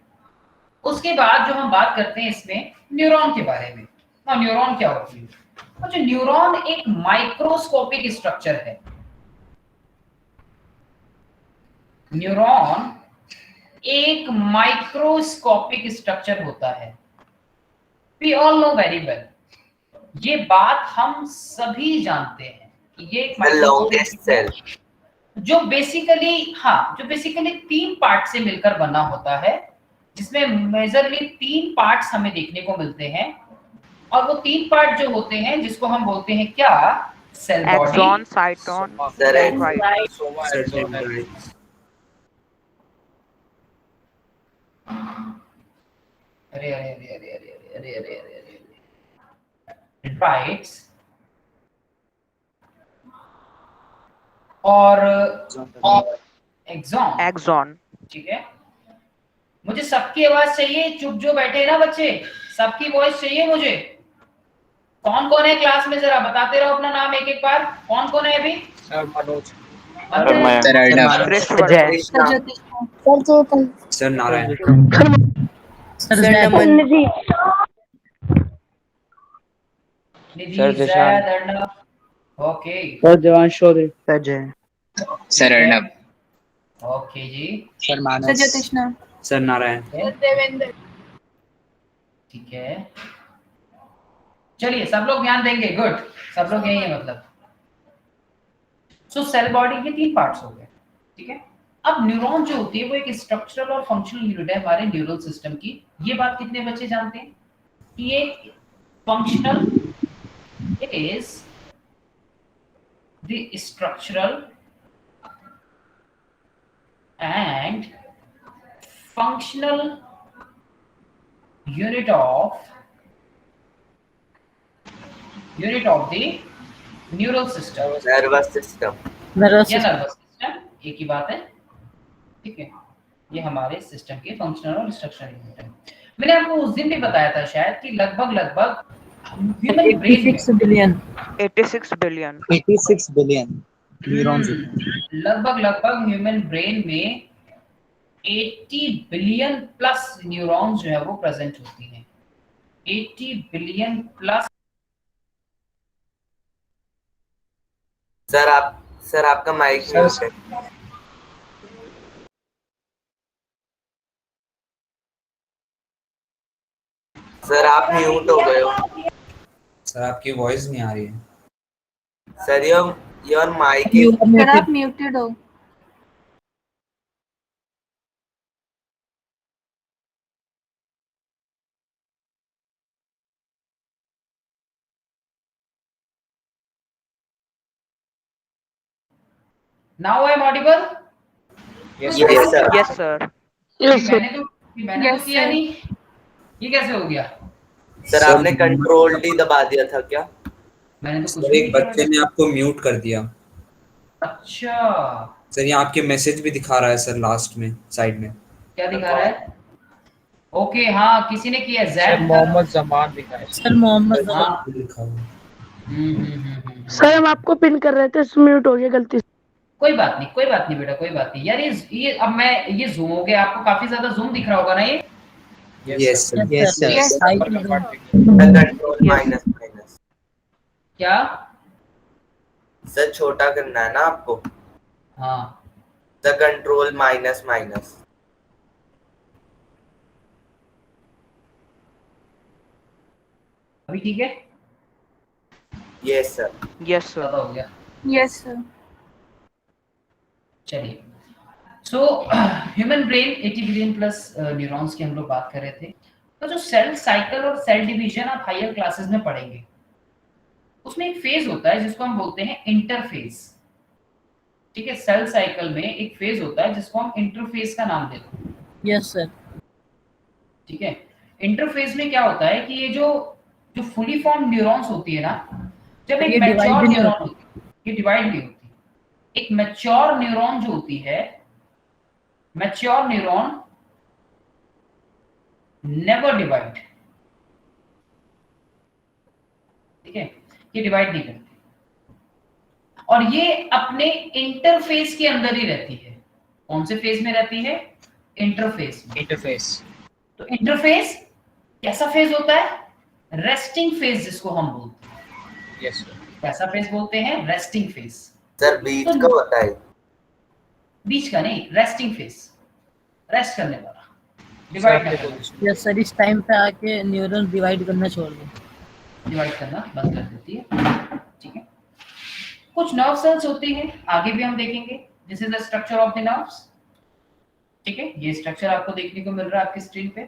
उसके बाद जो हम बात करते हैं इसमें न्यूरॉन के बारे में। हाँ, न्यूरॉन क्या होती है? तो जो न्यूरॉन एक माइक्रोस्कोपिक स्ट्रक्चर है। न्यूरॉन एक माइक्रोस्कोपिक स्ट्रक्चर होता है। We all know very well, ये बात हम सभी जानते हैं कि ये एक लॉन्गेस्ट सेल जो बेसिकली 3 पार्ट से मिलकर बना होता है, जिसमें मेजरली 3 पार्ट्स हमें देखने को मिलते हैं। और वो 3 पार्ट जो होते हैं जिसको हम बोलते हैं क्या? Cell body, axon, cyton, dendrite. अरे अरे अरे अरे अरे अरे अरे अरे अरे डेंड्राइट्स और एक्सॉन। ठीक है। मुझे सबकी आवाज चाहिए, चुप जो बैठे हैं ना बच्चे, सबकी वॉइस चाहिए मुझे। कौन कौन है क्लास में, जरा बताते रहो अपना नाम एक एक बार। कौन कौन है अभी? Sir Manoj, sir Narayan, Nidhi, Zaid, Arnav, okay, sir Devansh Chaudhary, sir Jay, sir Arnav, okay ji, sir Manas, sir Narayan, Devendra. ठीक है। चलिए सब लोग ध्यान देंगे, गुड, सब लोग यही है मतलब। सो सेल बॉडी के 3 पार्ट्स हो गए, ठीक है। अब न्यूरॉन जो होती है वो एक स्ट्रक्चरल और फंक्शनल यूनिट है हमारे न्यूरल सिस्टम की। ये बात कितने बच्चे जानते हैं कि ये functional is the structural and functional unit of the neural system, nervous system, या नर्वस सिस्टम, एक ही बात है, ठीक है। ये हमारे सिस्टम के फंक्शनल और स्ट्रक्चरल यूनिट है। मैंने आपको उस दिन भी बताया था शायद कि लगभग ह्यूमन ब्रेन 86 बिलियन न्यूरॉन्स लगभग ह्यूमन ब्रेन में 80 बिलियन प्लस न्यूरॉन्स जो है वो प्रेजेंट होती हैं। 80 बिलियन प्लस। सर आपका माइक म्यूट है। सर आप म्यूट हो गए हो। सर आपकी वॉइस नहीं आ रही है। Sir your mic is, sir आप म्यूटेड हो। Now I am audible? yes sir, yes sir. मैंने तो किया नहीं, ये कैसे हो गया? सर आपने कंट्रोल डी दबा दिया था क्या? मैंने तो कुछ सर भी एक नहीं बच्चे ने आपको म्यूट कर दिया। किया। अच्छा, सर ये आपके मैसेज भी दिखा रहा है सर, लास्ट में साइड में। क्या दिखा रहा है? ओके, हाँ किसी ने किया, सर जैद मोहम्मद जमान दिखा है। सर मोहम्मद हाँ। लिखा हुआ। सर हम आपको पिन कर रहे थे, म्यूट हो गया गलती से। कोई बात नहीं बेटा, कोई बात नहीं यार। ये अब मैं ये जूम हो गया, आपको काफी ज्यादा जूम दिख रहा होगा ना ये। Yes sir, yes sir, control minus minus, क्या? सर छोटा करना है ना आपको। हाँ द कंट्रोल माइनस माइनस। अभी ठीक है? Yes sir, yes sir. ज्यादा हो गया। Yes sir. चलिए, so human brain 80 billion plus neurons की हम लोग बात कर रहे थे। तो जो सेल साइकिल और सेल डिवीजन आप हायर क्लासेस में पढ़ेंगे, उसमें एक फेज होता है जिसको हम बोलते हैं इंटरफेज, ठीक है। सेल साइकिल में एक फेज होता है जिसको हम इंटरफेज का नाम देते हैं। Yes sir. ठीक है। इंटरफेज में क्या होता है कि ये जो फुली फॉर्म न्यूरॉन्स होती है ना, जब एक मैच्योर न्यूरॉन होती है, ये डिवाइड नहीं होती। एक मैच्योर न्यूरॉन जो होती है, मैच्योर न्यूरॉन नेवर डिवाइड, ठीक है, ये डिवाइड नहीं करती। और ये अपने इंटरफेस के अंदर ही रहती है। कौन से फेज में रहती है? इंटरफेस में। इंटरफेस। तो इंटरफेस कैसा फेज होता है? रेस्टिंग फेज जिसको हम बोलते हैं। Yes sir. कैसा फेज बोलते हैं? Resting phase. सर बीच का होता है? बीच का नहीं, रेस्टिंग फेज, रेस्ट करने वाला, डिवाइड करने वाला। यस सर, इस टाइम पे आके न्यूरॉन डिवाइड करना छोड़ दो, डिवाइड करना बंद कर देती है। ठीक है, कुछ नर्व सेल्स होती हैं, आगे भी हम देखेंगे। This is the structure of the nerves. ठीक है, ये स्ट्रक्चर आपको देखने को मिल रहा है आपकी स्क्रीन पे।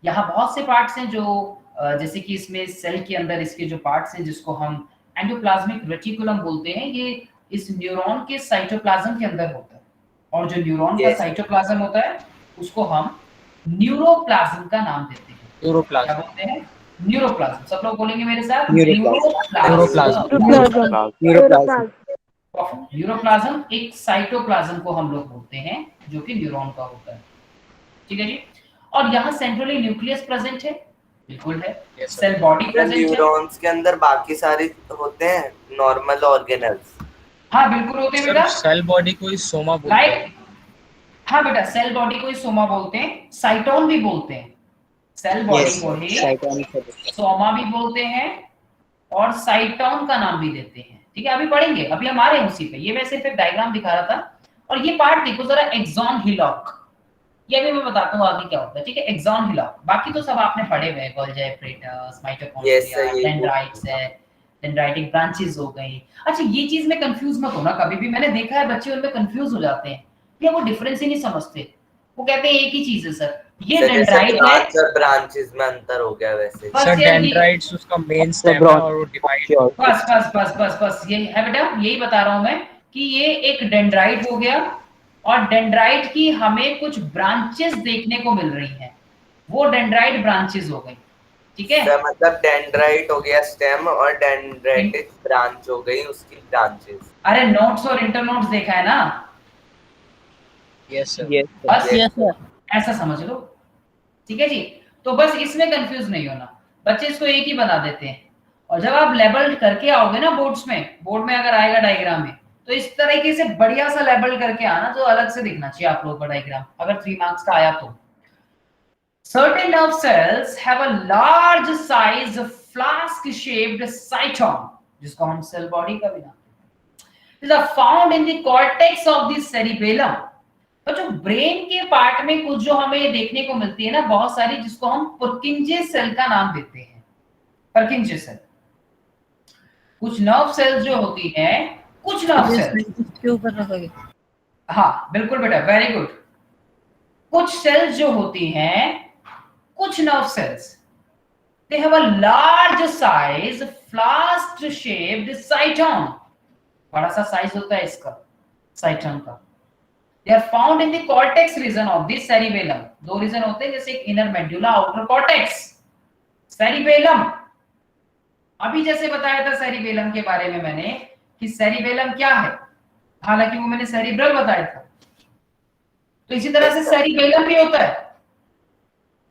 यहाँ बहुत से पार्ट्स हैं जो जैसे कि इसमें सेल के अंदर इसके जो पार्ट्स हैं जिसको हम एंडोप्लाज्मिक रेटिकुलम बोलते हैं, ये इस न्यूरॉन के साइटोप्लाज्म के अंदर होता है। और जो न्यूरॉन का साइटोप्लाज्म होता है उसको हम न्यूरोप्लाज्म का नाम देते हैं। न्यूरोप्लाज्म। क्या बोलते हैं? न्यूरोप्लाज्म। सब लोग बोलेंगे मेरे साथ, न्यूरोप्लाज्म एक साइटोप्लाज्म को हम लोग बोलते हैं जो कि न्यूरॉन का होता है। ठीक है जी। और यहाँ सेंट्रली न्यूक्लियस प्रेजेंट है, बिल्कुल है। सेल बॉडी प्रेजेंट है। न्यूरॉन्स के अंदर बाकी सारे होते हैं नॉर्मल ऑर्गेनल्स। हाँ बिल्कुल होते हैं बेटा। सेल बॉडी को ही सोमा बोलते हैं। हाँ बेटा, सेल बॉडी को ही सोमा बोलते हैं, साइटोन भी बोलते हैं। सेल बॉडी को ही सोमा भी बोलते हैं और साइटोन का नाम भी देते हैं। ठीक है, अभी पढ़ेंगे, अभी हम आ रहे हैं उसी पे। ये मैं सिर्फ एक डायग्राम दिखा रहा था। और ये पार्ट देखो जरा, एक्सॉन हिलॉक, ये भी मैं बताता हूँ आगे क्या होता है। ठीक है, एक्सॉन हिलॉक, बाकी तो सब आपने पढ़े हुए हैं, गोल्गी एपरेटस, माइटोकॉन्ड्रिया, डेंड्राइट्स है, डेंड्राइटिक ब्रांचेस हो गई। अच्छा, ये चीज में कंफ्यूज मत होना कभी भी, मैंने देखा है बच्चे उनमें कंफ्यूज हो जाते हैं, या वो डिफरेंस ही नहीं समझते। वो कहते हैं एक ही चीज है सर, ये डेंड्राइट है। सर ब्रांचेस में अंतर हो गया वैसे। सर डेंड्राइट्स उसका मेन स्टेम है और वो डिवाइड। बस बस बस बस बस ये है बेटा, यही बता रहा हूं मैं कि ये एक डेंड्राइट हो गया और डेंड्राइट की हमें कुछ ब्रांचेस देखने को मिल रही हैं, वो डेंड्राइट ब्रांचेस हो गई। ठीक है, सर मतलब डेंड्राइट हो गया स्टेम और डेंड्राइटिक ब्रांच हो गई उसकी ब्रांचेस। अरे नोट्स और इंटरनोट्स देखा है ना? Yes sir. बस यस सर, ऐसा समझ लो। ठीक है जी, तो बस इसमें कंफ्यूज नहीं होना, बच्चे इसको एक ही बना देते हैं। और जब आप लेबल करके आओगे ना बोर्ड में अगर आएगा डायग्राम में, तो इस तरीके से बढ़िया सा लेबल करके आना जो अलग से दिखना चाहिए आप लोगों का डायग्राम, अगर 3 मार्क्स का आया तो। Certain nerve cells have a large size flask shaped cytosol, जिसको हम सेल बॉडी का भी नाम देते हैं। These are found in the cortex of the cerebellum। तो जो ब्रेन के पार्ट में कुछ जो हमें देखने को मिलती है ना बहुत सारी, जिसको हम पुर्किंजे सेल का नाम देते हैं, पुर्किंजे सेल। कुछ नर्व सेल्स जो होती हैं, कुछ नर्व सेल्स के ऊपर रखोगे। हाँ बिल्कुल बेटा, वेरी गुड। कुछ सेल्स जो होती हैं, कुछ nerve cells, they have a large size flask shaped cytosol। बड़ा सा साइज होता है इसका साइटोन का। They are found in the cortex region of the cerebellum। 2 reason होते हैं, जैसे inner medulla, outer cortex, cerebellum. अभी जैसे बताया था सेरिबेलम के बारे में मैंने कि सेरिबेलम क्या है, हालांकि वो मैंने सेरिब्रल बताया था। तो इसी तरह से सेरिबेलम भी होता है।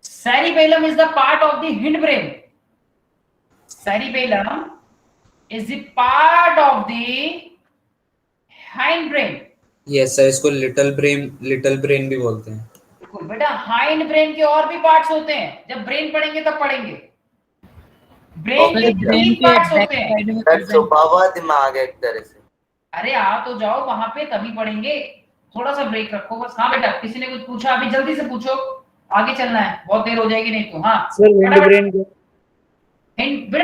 Cerebellum is the part of the hindbrain। Cerebellum is the part of the hindbrain। Yes sir, इसको लिटिल ब्रेन भी बोलते हैं। बिल्कुल बेटा, हाइंड ब्रेन के और भी पार्ट्स होते हैं, जब ब्रेन पढ़ेंगे तब पढ़ेंगे। ब्रेन के 3 पार्ट्स होते हैं। छुपा हुआ दिमाग है एक तरह से। अरे आ तो जाओ वहां पे, तभी पढ़ेंगे। थोड़ा सा ब्रेक रखो बस। हाँ बेटा, किसी ने कुछ पूछा? अभी जल्दी से पूछो, आगे चलना है, बहुत देर हो जाएगी नहीं तो। हाँ सर,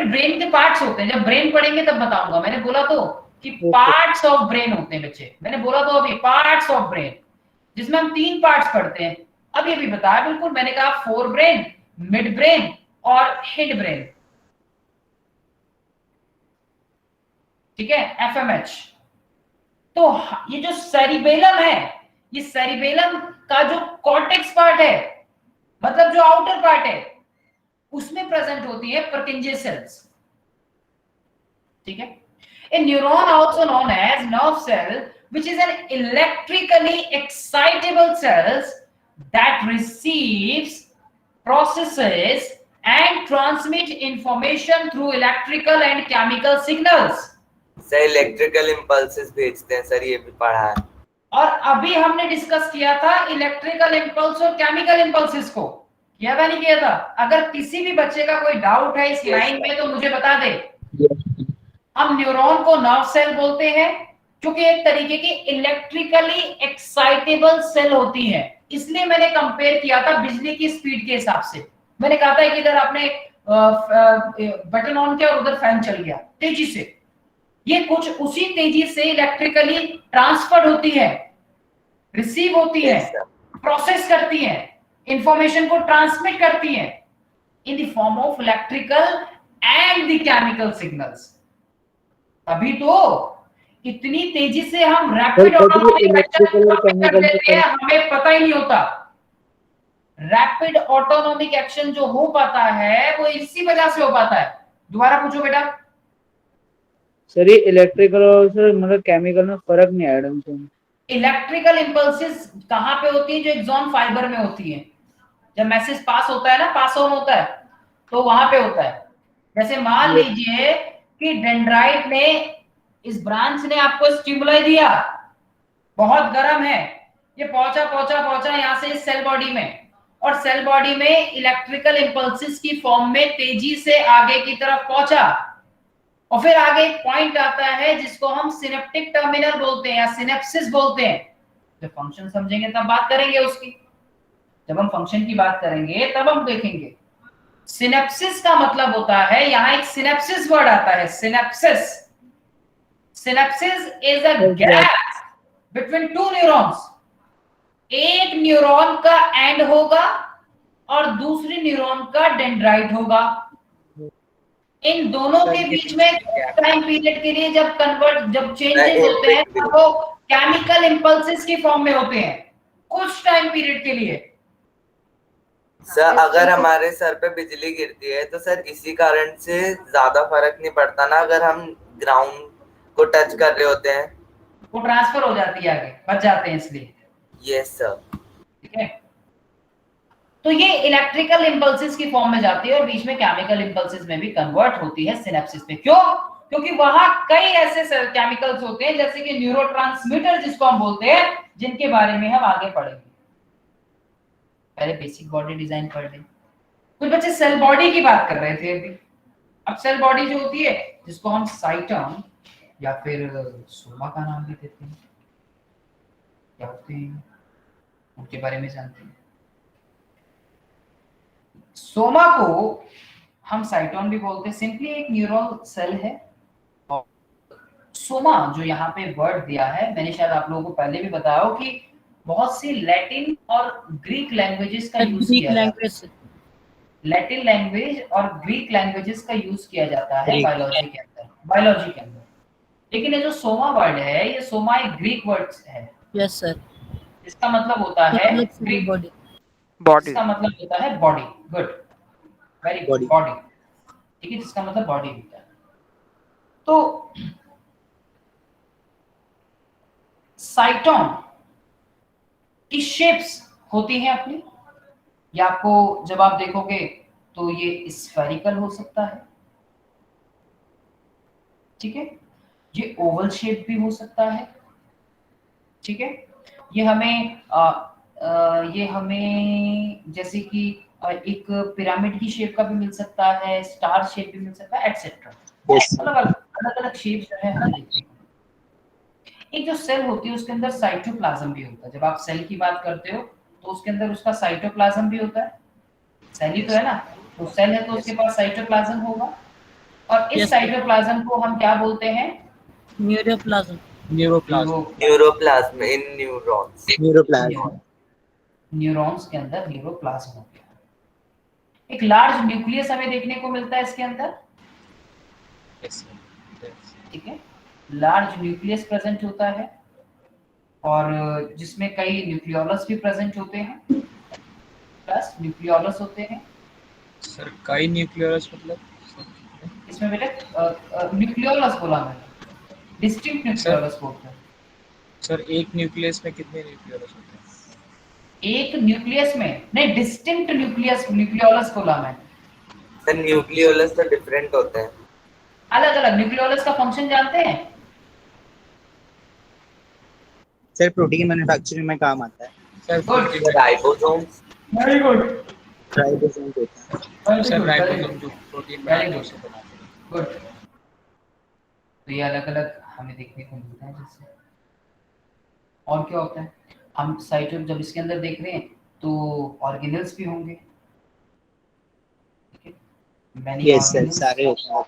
ब्रेन के पार्ट्स होते हैं, जब ब्रेन पढ़ेंगे तब बताऊंगा। मैंने बोला तो कि पार्ट्स ऑफ ब्रेन होते हैं बच्चे, मैंने बोला तो अभी पार्ट्स ऑफ ब्रेन, जिसमें हम 3 पार्ट्स पढ़ते हैं। अभी अभी बताया बिल्कुल, मैंने कहा फोर ब्रेन, मिड ब्रेन और हिंड ब्रेन। ठीक है, एफएमएच। तो ये जो सेरिबेलम है, ये सेरिबेलम का जो कॉर्टेक्स पार्ट है, मतलब जो आउटर पार्ट है, उसमें प्रेजेंट होती है पुर्किंजे सेल्स। ठीक है, a neuron also known as nerve cell, which is an electrically excitable cells that receives, processes and transmit information through electrical and chemical signals। Sir electrical impulses भेजते हैं सर, ये भी पढ़ा है। और अभी हमने डिस्कस किया था इलेक्ट्रिकल इम्पल्स और केमिकल इम्पल्सेस को, किया था नहीं किया था? अगर किसी भी बच्चे का कोई डाउट है इस लाइन में तो मुझे बता दे। हम न्यूरॉन को नर्व सेल बोलते हैं क्योंकि एक तरीके की इलेक्ट्रिकली एक्साइटेबल सेल होती है, इसलिए मैंने कंपेयर किया था बिजली की स्पीड के हिसाब से। मैंने कहा था कि इधर आपने बटन ऑन किया और उधर फैन चल गया तेजी से, ये कुछ उसी तेजी से इलेक्ट्रिकली ट्रांसफर होती है, रिसीव होती है, प्रोसेस करती है, इंफॉर्मेशन को ट्रांसमिट करती है in the form of electrical and the chemical signals. अभी तो इतनी तेजी से हम रैपिड ऑटोनॉमिक एक्शन कर देते हैं, हमें पता ही नहीं होता। रैपिड ऑटोनॉमिक एक्शन जो हो पाता है वो इसी वजह से हो पाता है। दोबारा पूछो बेटा। सर ये इलेक्ट्रिकल और सर मतलब केमिकल में फर्क नहीं आया ढंग से। इलेक्ट्रिकल इंपल्सेस कहां पे होती है? जो एक्सॉन फाइबर में होती है। जब मैसेज पास होता है ना, पास ऑन होता है, तो वहां पे होता है। जैसे मान लीजिए कि डेंड्राइट ने, इस ब्रांच ने आपको स्टिमुलाई दिया, बहुत गर्म है, ये पहुंचा यहां से इस सेल बॉडी में, और सेल बॉडी में इलेक्ट्रिकल इंपल्सेस की फॉर्म में तेजी से आगे की तरफ पहुंचा, और फिर आगे एक पॉइंट आता है जिसको हम सिनेप्टिक टर्मिनल बोलते हैं या सिनेप्सिस बोलते हैं। जब फंक्शन समझेंगे तब बात करेंगे उसकी, जब हम फंक्शन की बात करेंगे तब हम देखेंगे। सिनेप्सिस का मतलब होता है, यहां एक सिनेप्सिस वर्ड आता है, synapses. Synapses is a gap between two neurons. एक न्यूरॉन का एंड होगा और दूसरी न्यूरॉन का डेंड्राइट होगा। इन दोनों के बीच में टाइम पीरियड के लिए जब चेंजेस होते हैं तब वो केमिकल इंपल्सेस की फॉर्म में होते हैं, कुछ टाइम पीरियड के लिए। सर अगर हमारे सर पे बिजली गिरती है तो सर इसी कारण से ज्यादा फर्क नहीं पड़ता ना, अगर हम ग्राउंड को टच कर रहे होते हैं, वो ट्रांसफर हो जाती है, आगे बच जाते हैं इसलिए। Yes sir. ठीक है, तो ये इलेक्ट्रिकल इंपल्सेस की फॉर्म में जाती है और बीच में केमिकल इंपल्सेस में भी कन्वर्ट होती है सिनेप्सिस में। क्यों? क्योंकि वहां कई ऐसे केमिकल्स होते हैं जैसे कि न्यूरोट्रांसमीटर जिसको हम बोलते हैं, जिनके बारे में हम आगे पढ़ेंगे। पहले बेसिक बॉडी डिजाइन पढ़ लें। कुछ बच्चे सेल बॉडी की बात कर रहे थे अभी। अब सेल बॉडी जो होती है, जिसको हम साइटम या फिर सोमा का नाम भी देते हैं, क्या होते हैं उनके बारे में जानते हैं। सोमा को हम साइटोन भी बोलते हैं, सिंपली एक न्यूरल सेल है। और सोमा जो यहाँ पे वर्ड दिया है, मैंने शायद आप लोगों को पहले भी बताया हो कि बहुत सी लैटिन और ग्रीक लैंग्वेजेस का यूज किया जाता है। लैटिन लैंग्वेज और ग्रीक लैंग्वेजेस का यूज किया जाता है बायोलॉजी के अंदर। लेकिन ये जो सोमा वर्ड है, ये सोमा एक ग्रीक वर्ड है। Yes sir. इसका मतलब होता है ग्रीक बॉडी। इसका मतलब होता है body. Good, very good, body. ठीक है, जिसका मतलब बॉडी होता है। तो साइटोन की शेप्स होती हैं अपनी, या आपको जब आप देखोगे तो ये स्फेरिकल हो सकता है, ठीक है, ये ओवल शेप भी हो सकता है, ठीक है, ये हमें जैसे कि एक पिरामिड की शेप का भी मिल सकता है, स्टार शेप भी मिल सकता है, एटसेट्रा। अलग अलग शेप जो है हमें देखते हैं। एक जो सेल होती है उसके अंदर साइटोप्लाज्म भी होता है। जब आप सेल की बात करते हो तो उसके अंदर उसका साइटोप्लाज्म भी होता है। सेल ही तो है ना, तो सेल है तो उसके पास साइटोप्लाज्म होगा, और इस साइटोप्लाज्म को हम क्या बोलते हैं? न्यूरोप्लाज्म। न्यूरोप्लाज्म इन न्यूरॉन्स। न्यूरॉन्स के अंदर न्यूरोप्लाज्म होता है। एक लार्ज न्यूक्लियस हमें देखने को मिलता है इसके अंदर, ठीक है, लार्ज न्यूक्लियस प्रेजेंट होता है, और जिसमें कई न्यूक्लियोलस भी प्रेजेंट होते हैं, प्लस न्यूक्लियोलस होते हैं। सर कई न्यूक्लियोलस मतलब इसमें बेटा न्यूक्लियोलस बोला मैंने, डिस्टिंक्ट न्यूक्लियोलस बोलते हैं। सर एक न्यूक्लियस में कितने न्यूक्लियोलस होते हैं? एक न्यूक्लियस में नहीं, डिस्टिंक्ट न्यूक्लियोलस बोला मैं। सर न्यूक्लियोलस तो डिफरेंट होते हैं। अलग अलग न्यूक्लियोलस का फंक्शन जानते हैं? सर प्रोटीन मैन्युफैक्चरिंग में काम आता है। Sir Good. Ribosomes very good, ribosome होता है। सर राइबोसोम जो प्रोटीन बनाते हैं Very उसे बनाते हैं। गुड। तो ये अलग अलग हमें देखने को मिलता है। जैसे और क्या होता है, हम साइटोम जब इसके अंदर देख रहे हैं तो ऑर्गेनल्स भी होंगे, ठीक है, मैनी यस सर, ऑर्गेनल्स, सारे होते हैं।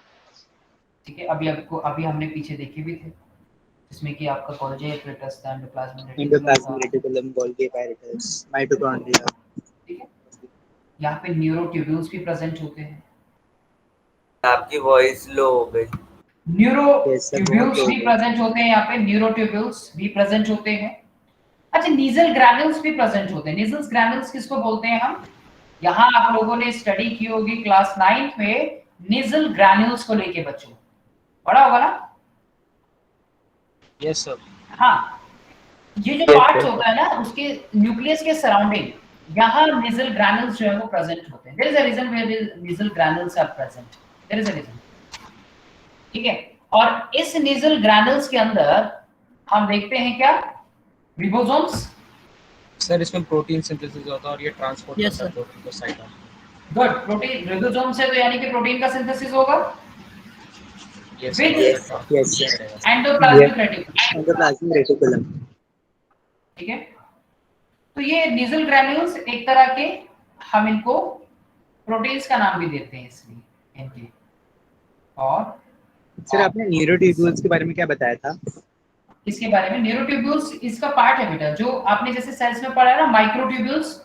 ठीक है। अभी हमने पीछे देखे भी थे, जिसमें कि आपका गोल्जी एपरेटस था, एंडोप्लाज्मिक एंडोप्लाज्मिक रेटिकुलम था, रेटिकुलम, गोल्गी एपारेटस, माइटोकॉन्ड्रिया। ठीक है। यहाँ पे न्यूरोट्यूब्यूल्स भी प्रेजेंट होते हैं। आपकी वॉइस लो हो गई। यस सर, बहुत न्यूरोट्यूब्यूल्स लोग भी हैं। प्रेजेंट होते हैं, यहाँ पे न्यूरोट्यूब्यूल्स भी प्रेजेंट होते हैं। अच्छा, नीजल ग्रैन्युल्स भी प्रेजेंट होते हैं। नीजल ग्रैन्युल्स किसको बोलते हैं हम? यहाँ आप लोगों ने स्टडी की होगी क्लास 9th में नीजल ग्रैन्युल्स को लेके, बच्चों पढ़ा होगा ना? Yes sir. हाँ, ये जो पार्ट्स होता है ना उसके न्यूक्लियस के सराउंडिंग, यहाँ नीजल ग्रैन्युल्स जो है वो प्रेजेंट होते हैं। There is a region where Nissl granules are present, there is a region, ठीक है। और इस नीजल ग्रैन्युल्स के अंदर हम देखते हैं क्या, रिबोसोम्स। सर इसमें प्रोटीन सिंथेसिस होता है और ये ट्रांसपोर्ट Yes, करता है sir. प्रोटीन को साइटोप्लाज्म। गुड, प्रोटीन रिबोसोम से तो यानी कि प्रोटीन का सिंथेसिस होगा yes With yes sir, endoplasmic reticulum, endoplasmic reticulum. ठीक है। तो ये नीजल ग्रैन्युल्स एक तरह के, हम इनको प्रोटीन्स का नाम भी देते हैं इसलिए इनके। और सर आपने न्यूरोट्यूब्यूल्स के बारे में क्या बताया था? इसके बारे में, न्यूरोट्यूब्यूल्स इसका पार्ट है बेटा, जो आपने जैसे सेल्स में पढ़ा है ना, microtubules,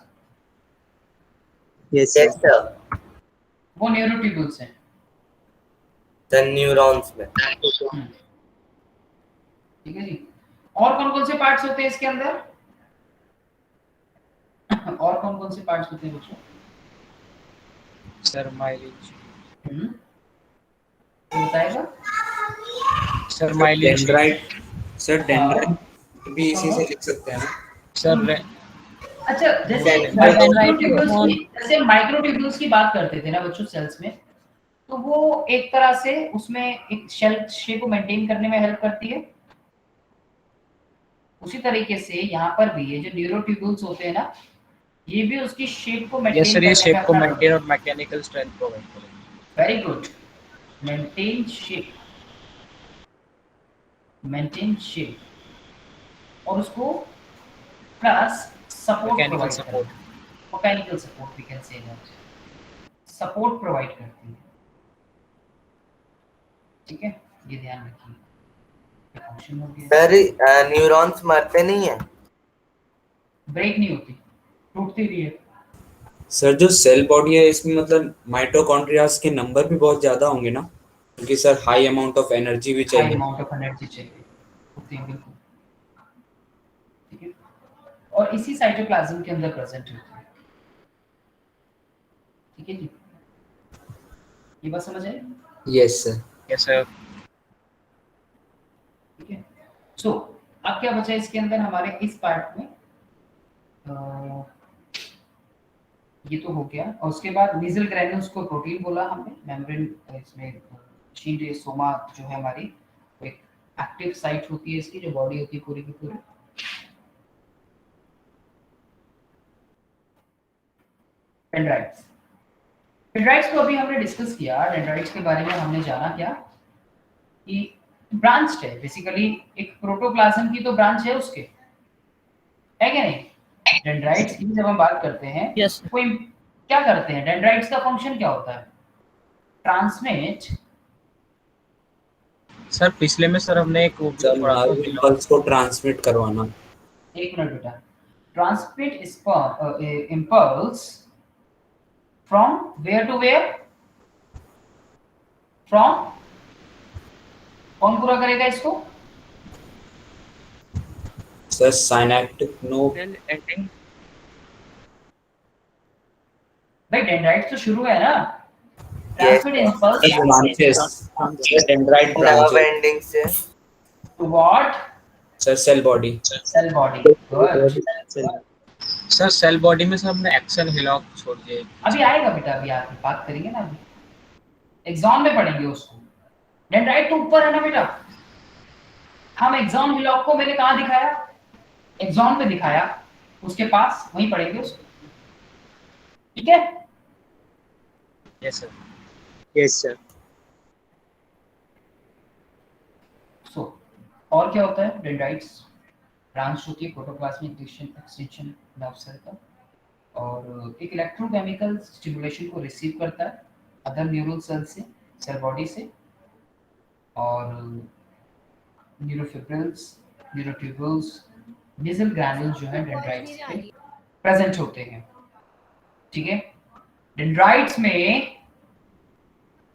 yes yes sir, sir. वो न्यूरोट्यूब्यूल्स हैं। सर न्यूरॉन्स में। ठीक है जी। और कौन कौन से पार्ट्स होते हैं इसके अंदर? और कौन कौन से पार्ट्स होते हैं बच्चों? Sir mileage. बताएगा sir mileage. Dendrite, sir dendrite भी इसी से लिख सकते हैं ना? सर अच्छा, जैसे जैसे माइक्रोट्यूब्यूल्स की बात करते थे ना बच्चों सेल्स में, तो वो एक तरह से उसमें एक शेल शेप को मेंटेन करने में हेल्प करती है। उसी तरीके से यहाँ पर भी ये जो न्यूरोट्यूब्यूल्स होते हैं ना, ये भी उसकी शेप को मेंटेन यस सर, ये करने शेप में को अपना मेंटेन और मैकेनिकल स्ट्रेंथ प्रोवाइड करेंगे। वेरी गुड, मेंटेन शेप और उसको plus support mechanical support. Mechanical support we can say that, support provide करती है, ठीक है। ये ध्यान रखिए। फंक्शन हो गया सर न्यूरॉन्स मरते नहीं है? ब्रेक नहीं होती, टूटती रही है। सर जो सेल बॉडी है इसमें मतलब माइटोकॉन्ड्रियाज के नंबर भी बहुत ज्यादा होंगे ना, क्योंकि sir high amount of energy भी हाई चाहिए। अमाउंट ऑफ एनर्जी चाहिए, होती है बिल्कुल, ठीक है। और इसी साइटोप्लाज्म के अंदर प्रेजेंट होती है, ठीक है जी। ये बात समझ आई? Yes sir. Yes sir. ठीक है। सो अब क्या बचा इसके अंदर हमारे इस पार्ट में, ये तो हो गया। और उसके बाद नीजल ग्रैन्युल्स को प्रोटीन बोला हमने, मेम्ब्रेन इसमें शीट सोमा जो है हमारी, एक एक्टिव साइट होती है इसकी, जो बॉडी होती है पूरी की पूरी। डेंड्राइट्स, डेंड्राइट्स को अभी हमने डिस्कस किया। डेंड्राइट्स के बारे में हमने जाना क्या कि ब्रांच है बेसिकली, एक प्रोटोप्लाज्म की तो ब्रांच है उसके, है क्या नहीं? डेंड्राइट्स की जब हम बात करते हैं, Yes. कोई क्या करते हैं, डेंड्राइट्स का फंक्शन क्या होता है? ट्रांसमिट। सर पिछले में सर हमने एक इम्पल्स को ट्रांसमिट करवाना। एक मिनट बेटा, transmit impulse from where to where, from, कौन पूरा करेगा इसको? Sir synaptic node. Cell ending. भाई डेंड्राइट्स तो शुरू है ना, transmit impulse branches, dendrite nerve branches ending से to what? Sir cell body. Cell body. Good. Sir cell body में सर हमने एक्सन हिलॉक छोड़ दिए। अभी आएगा बेटा, अभी आके बात करेंगे ना, अभी एग्जाम में पढ़ेंगे उसको। डेंड्राइट तो ऊपर है ना बेटा, हम एग्जाम हिलॉक को मैंने कहाँ दिखाया? एक्सॉन में दिखाया, उसके पास वहीं पढ़ेंगे उसको, ठीक है? Yes sir. Yes sir. So और क्या होता है? डेंड्राइट्स ब्रांच होती है प्रोटोप्लाज्मिक एक्सटेंशन नर्व सेल का, और एक इलेक्ट्रोकेमिकल स्टिमुलेशन को रिसीव करता है अदर न्यूरल सेल से, सेल बॉडी से, और न्यूरोफिब्रिल्स, न्यूरोट्यूबुल्स, बेसल ग्रैन्युल्स जो है डेंड्राइट्स पे प्रेजेंट होते हैं, ठीक है? डेंड्राइट्स में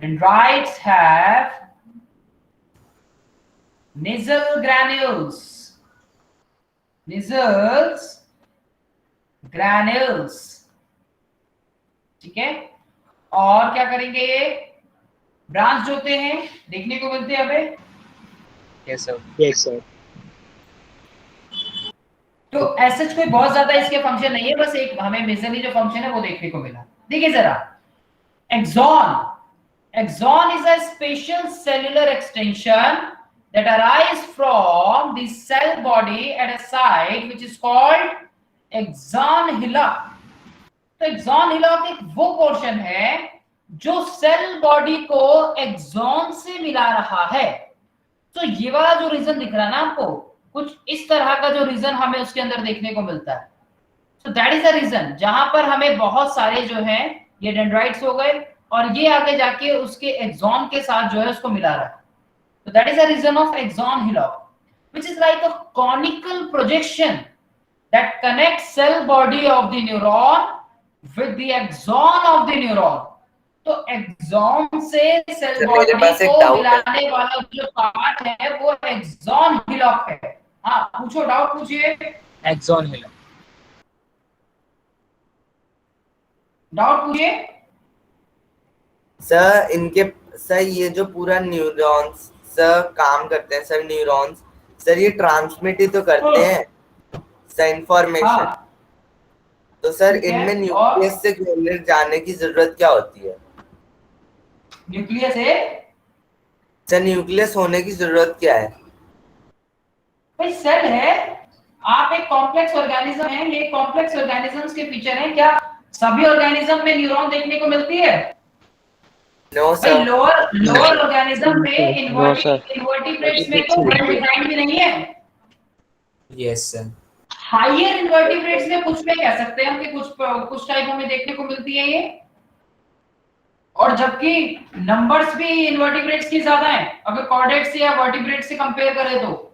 dendrites have nasal granules, nasals granules, ठीक है? और क्या करेंगे? ये ब्रांच जो होते हैं देखने को मिलते हैं हमें। Yes sir. Yes sir. तो ऐसा कोई बहुत ज्यादा इसके फंक्शन नहीं है, बस एक हमें मेजरली जो फंक्शन है वो देखने को मिला। देखिए जरा, axon is a special cellular extension that arise from the cell body at a site which is called axon hillock. तो एक्सॉन हिलॉक एक वो पोर्शन है जो सेल बॉडी को एक्सॉन से मिला रहा है। तो ये वाला जो रीजन दिख रहा है ना आपको, कुछ इस तरह का जो रीजन हमें उसके अंदर देखने को मिलता है। So that is the reason जहां पर हमें बहुत सारे जो है ये डेंड्राइट्स हो गए और ये आगे जाके उसके एक्सॉन के साथ जो है उसको मिला रहा है। So that is the reason of axon hillock, which is like a conical projection that connects cell body of the neuron with the axon of the neuron. तो एक्सॉन से सेल बॉडी को मिलाने वाला जो पार्ट है वो एक्सॉन हिलॉक है। हाँ पूछो, डाउट पूछिए। एक्सॉन हिलॉक, डाउट पूछिए सर। इनके सर ये जो पूरा न्यूरॉन्स सर काम करते हैं सर, न्यूरॉन्स सर ये ट्रांसमिट ही तो करते हैं सर इंफॉर्मेशन। हाँ। तो सर इनमें न्यूक्लियस से ग्रेन्युलर जाने की जरूरत क्या होती है? न्यूक्लियस है सर, न्यूक्लियस होने की जरूरत क्या है? भाई सेल है, आप एक कॉम्प्लेक्स ऑर्गेनिज्म है, ये कॉम्प्लेक्स ऑर्गेनिजम्स के फीचर हैं। क्या सभी ऑर्गेनिज्म में न्यूरॉन देखने को मिलती है? No sir. लोअर ऑर्गेनिज्म में इन्वर्टिब्रेट्स में तो वेल डिफाइंड भी नहीं है। Yes sir. हायर इन्वर्टिब्रेट्स में कुछ में कह सकते हैं हम कि कुछ टाइप हमें देखने को मिलती है ये, और जबकि नंबर्स भी इन्वर्टिब्रेट्स की ज्यादा हैं अगर कॉर्डेट्स या वर्टिब्रेट्स से कंपेयर करें तो।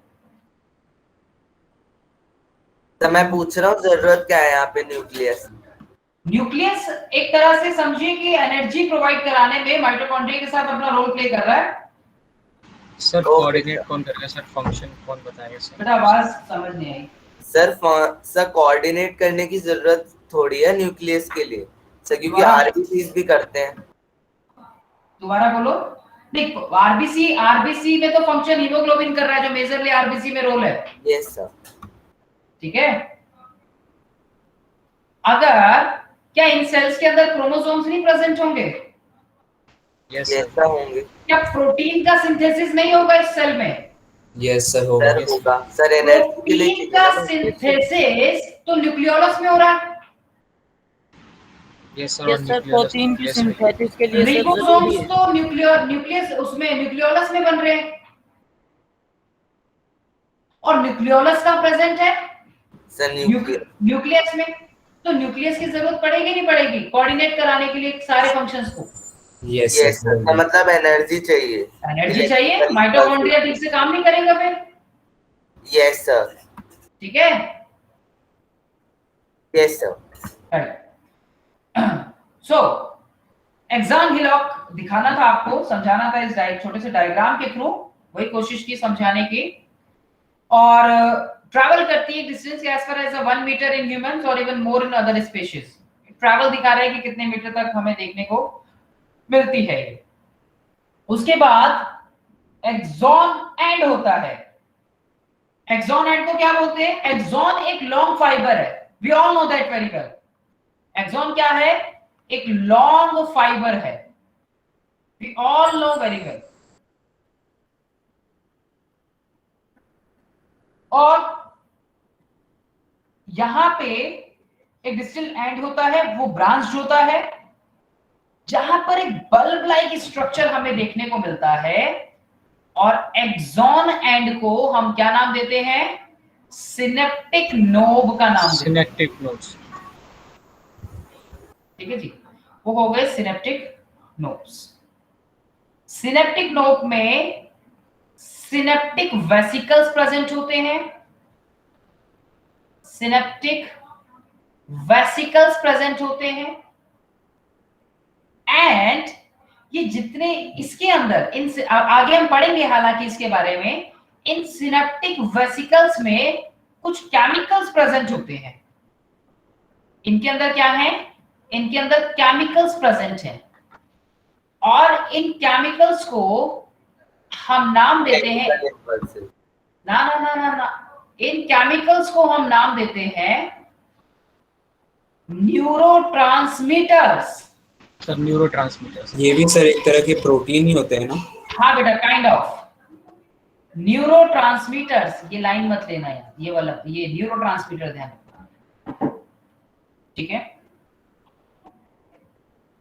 मैं पूछ रहा हूँ जरूरत क्या है यहाँ पे न्यूक्लियस? न्यूक्लियस एक तरह से समझिए कि एनर्जी प्रोवाइड कराने में माइटोकॉन्ड्रिया के साथ अपना रोल प्ले कर रहा है। सर कोऑर्डिनेट कौन करेगा सर, फंक्शन कौन बताएगा सर? बेटा आवाज समझ नहीं आई। सर कोऑर्डिनेट करने की जरूरत थोड़ी है न्यूक्लियस के लिए सर, क्योंकि आरबीसी भी करते हैं। दोबारा बोलो। देख आरबीसी में तो फंक्शन हीमोग्लोबिन कर रहा है जो मेजरली आरबीसी में रोल है। Yes sir. ठीक है। अगर क्या इन सेल्स के अंदर क्रोमोसोम्स नहीं प्रेजेंट होंगे? यस सर होंगे। क्या प्रोटीन का सिंथेसिस नहीं होगा इस सेल में? यस सर होगा। सर एनर्जी के लिए प्रोटीन का सिंथेसिस तो न्यूक्लियोलस में हो रहा है। Yes sir. प्रोटीन की सिंथेसिस के लिए रिबोसोम्स तो न्यूक्लियस उसमें न्यूक्लियोलस में बन रहे हैं, और न्यूक्लियोलस का प्रेजेंट है सर न्यूक्लियस में। तो न्यूक्लियस की जरूरत पड़ेगी नहीं पड़ेगी कोऑर्डिनेट कराने के लिए सारे फंक्शंस को? Yes sir. मतलब एनर्जी चाहिए। एनर्जी चाहिए, माइटोकॉन्ड्रिया ठीक से काम नहीं करेगा फिर। Yes sir. ठीक है। Yes sir. So axon hillock दिखाना था आपको, समझाना था इस छोटे से डायग्राम के थ्रू, वही कोशिश की समझाने की। और ट्रैवल करती है distance as far as 1 metre in humans और even more in other species. Travel दिखा रहा है कि कितने मीटर तक हमें देखने को मिलती है। उसके बाद एक्सॉन एंड होता है। एक्सॉन एंड को क्या बोलते हैं? एक्सॉन एक लॉन्ग फाइबर है, we all know that very well. Axon क्या है? एक लॉन्ग फाइबर है, we all know very well. और यहाँ पे एक डिस्टल एंड होता है, वो ब्रांच होता है, जहां पर एक बल्ब लाइक स्ट्रक्चर हमें देखने को मिलता है, और एक्सॉन एंड को हम क्या नाम देते हैं? सिनेप्टिक नोब का नाम देते हैं। Synaptic knobs. ठीक है जी, वो हो गए सिनेप्टिक नोब्स। सिनेप्टिक नोब में सिनेप्टिक वेसिकल्स प्रेजेंट होते हैं, सिनेप्टिक वेसिकल्स प्रेजेंट होते हैं, एंड ये जितने इसके अंदर इन आगे हम पढ़ेंगे हालांकि इसके बारे में, इन सिनेप्टिक वेसिकल्स में कुछ केमिकल्स प्रेजेंट होते हैं। इनके अंदर क्या है? इनके अंदर केमिकल्स प्रेजेंट हैं, और इन केमिकल्स को हम नाम देते हैं, ना ना ना ना ना, इन केमिकल्स को हम नाम देते हैं न्यूरोट्रांसमीटर्स। सर न्यूरोट्रांसमीटर्स, ये भी सर एक तरह के प्रोटीन ही होते हैं ना? हाँ बेटा, काइंड ऑफ न्यूरोट्रांसमीटर्स। ये लाइन मत लेना यार, ये वाला, ये न्यूरोट्रांसमीटर ध्यान रखना, ठीक है?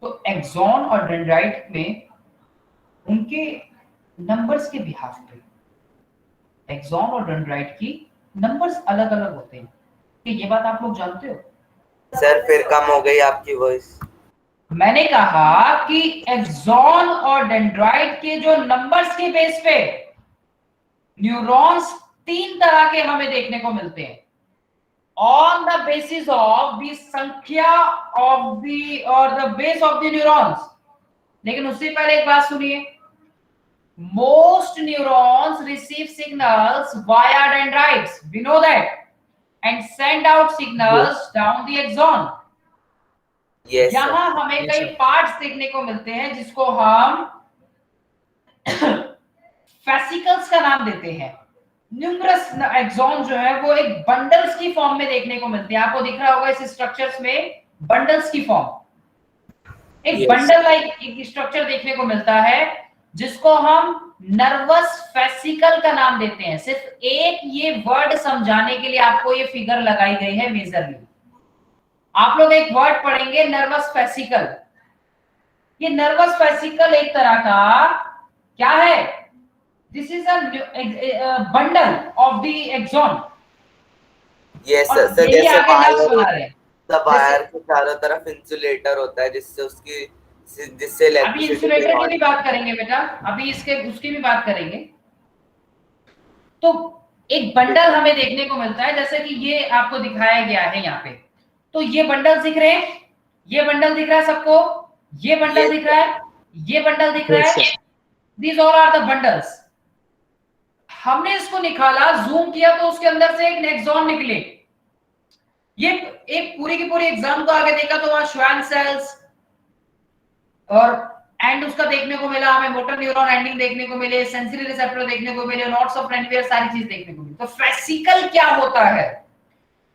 तो एक्सॉन और डेंड्राइट में उनके नंबर्स के बिहाफ पे एक्सॉन और डेंड्राइट की नंबर्स अलग अलग होते हैं, कि ये बात आप लोग जानते हो? सर फिर कम हो गई आपकी वॉइस। मैंने कहा कि एक्सॉन और डेंड्राइट के जो नंबर्स के बेस पे न्यूरॉन्स 3 तरह के हमें देखने को मिलते हैं, on the basis of the संख्या ऑफ द और the base of the neurons. लेकिन उससे पहले एक बात सुनिए, most neurons receive signals via dendrites, we know that, and send out signals down the axon. yes, यहाँ हमें Yes, कई sir. पार्ट्स देखने को मिलते हैं जिसको हम फेसिकल्स का नाम देते हैं। न्यूमरस एक्सॉन जो है वो एक बंडल्स की फॉर्म में देखने को मिलते हैं। आपको दिख रहा होगा इस स्ट्रक्चर्स में बंडल्स की फॉर्म, एक Yes. बंडल लाइक एक स्ट्रक्चर देखने को मिलता है, जिसको हम नर्वस फेसिकल का नाम देते हैं। सिर्फ एक ये वर्ड समझाने के लिए आपको ये फिगर लगाई गई है मेजरली। आप लोग एक वर्ड पढ़ेंगे नर्वस फेसिकल। ये नर्वस फेसिकल एक तरह का क्या है? This is a bundle of the axon. Yes और सर। यही जैसे आगे नर्व्स बना रहे हैं। वायर के चारों तरफ इंसुलेटर होता है जिससे जिससे अभी इंसुलेटर की भी बात करेंगे बेटा, अभी इसके उसकी भी बात करेंगे। तो एक बंडल हमें देखने को मिलता है, जैसे कि ये आपको दिखाया गया है यहाँ पे। तो ये बंडल दिख रहे हैं, ये बंडल दिख रहा है सबको, ये बंडल दिख रहा है, ये बंडल दिख रहा है। These all are the bundles. हमने इसको निकाला, जूम किया तो उसके अंदर से एक एक्सॉन निकले। ये एक पूरी की पूरी एग्जाम को आगे देखा तो वहां श्वान सेल्स और एंड उसका देखने को मिला, हमें मोटर न्यूरॉन एंडिंग देखने को मिले, सेंसरी रिसेप्टर देखने को मिले, नोड्स ऑफ रेनवियर, सारी चीज देखने को मिली। तो फेसिकल क्या होता है?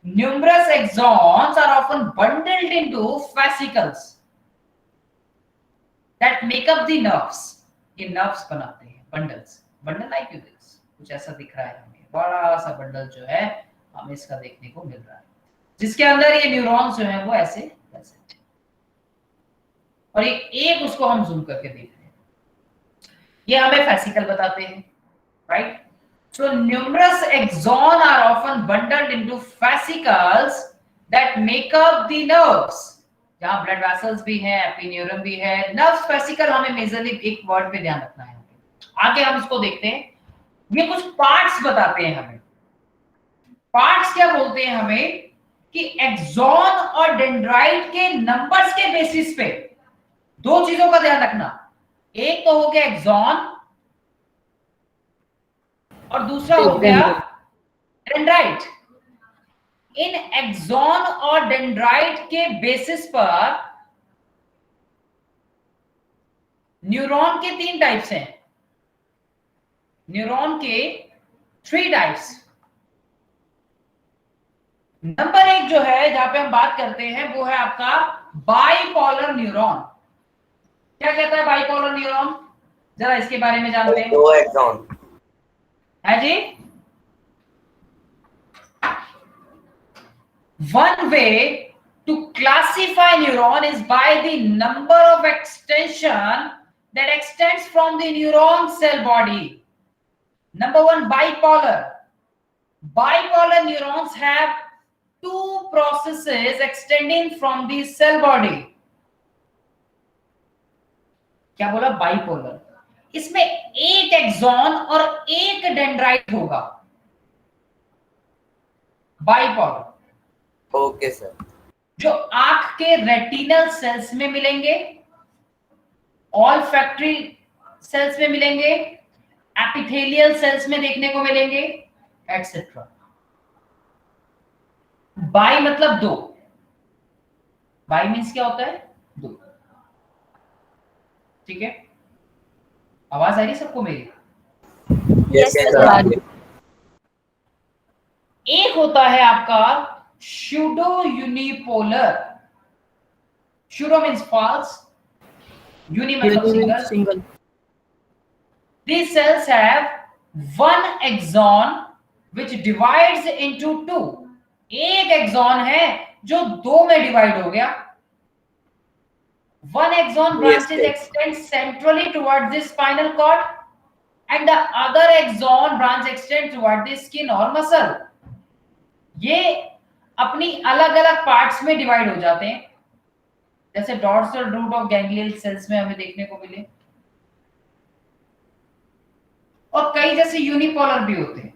Numerous axons are often bundled into fascicles that make up the nerves. ये नर्व्स बनाते हैं bundles. Bundle like you this, कुछ ऐसा दिख रहा है हमें, बड़ा सा बंडल जो है हमें इसका देखने को मिल रहा है, जिसके अंदर ये न्यूरॉन्स जो है वो ऐसे प्रेजेंट है। और एक उसको हम जूम करके देख रहे हैं, ये हमें फेसिकल बताते हैं, right? So numerous axon are often bundled into fascicles that make up the nerves, जहां ब्लड वेसल्स भी है, एपिन्यूरम भी है। नर्व्स फेसिकल हमें मेजरली एक वर्ड पे ध्यान रखना है। आगे हम इसको देखते हैं। ये कुछ पार्ट्स बताते हैं हमें। पार्ट्स क्या बोलते हैं हमें? कि एक्सॉन और डेंड्राइट के नंबर्स के बेसिस पे दो चीजों का ध्यान रखना। एक तो हो गया एक्सॉन और दूसरा हो गया डेंड्राइट। इन एक्सॉन और डेंड्राइट के बेसिस पर न्यूरॉन के 3 टाइप्स हैं। न्यूरॉन के 3 टाइप्स। नंबर 1 जो है जहां पे हम बात करते हैं वो है आपका बाइपोलर न्यूरॉन। क्या कहता है बाइपोलर न्यूरॉन? जरा इसके बारे में जानते हैं। 2 एक्सॉन है जी। One way to classify neuron is by the number of extension that extends from the neuron cell body. Number one, bipolar. Bipolar neurons have two processes extending from the cell body. क्या बोला? बाइपोलर. इसमें एक एक्सॉन और एक डेंड्राइट होगा. बाइपोलर. Okay sir. जो आंख के रेटिनल सेल्स में मिलेंगे, ऑल्फैक्टरी सेल्स में मिलेंगे, एपिथेलियल सेल्स में देखने को मिलेंगे, एटसेट्रा. बाई मतलब दो. बाई मीन्स क्या होता है? दो. ठीक है. आवाज आ रही सबको मेरी? Yes sir. एक होता है आपका pseudo unipolar. Pseudo means false, uni मतलब single. These cells have one axon which divides into two. एक एक्सॉन है जो दो में डिवाइड हो गया. One axon branches extends centrally towards the spinal cord and the other axon branch extends towards the skin or muscle. ये अपनी अलग अलग पार्ट्स में डिवाइड हो जाते हैं, जैसे डॉर्सल रूट ऑफ गैंग्लियल सेल्स में हमें देखने को मिले, और कई जैसे यूनिपोलर भी होते हैं,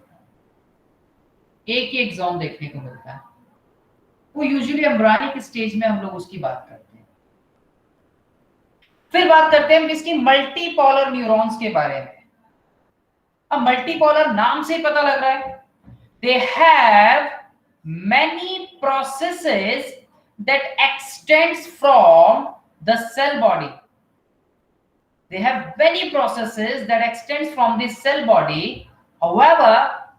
एक ही एक्सॉन देखने को मिलता है. वो यूजुअली एम्ब्रियोनिक स्टेज में हम लोग उसकी बात करते हैं. फिर बात करते हैं इसकी मल्टीपोलर न्यूरॉन्स के बारे में. अब मल्टीपोलर नाम से ही पता लग रहा है, they have many processes that extends from the cell body. They have many processes that extends from the cell body. However,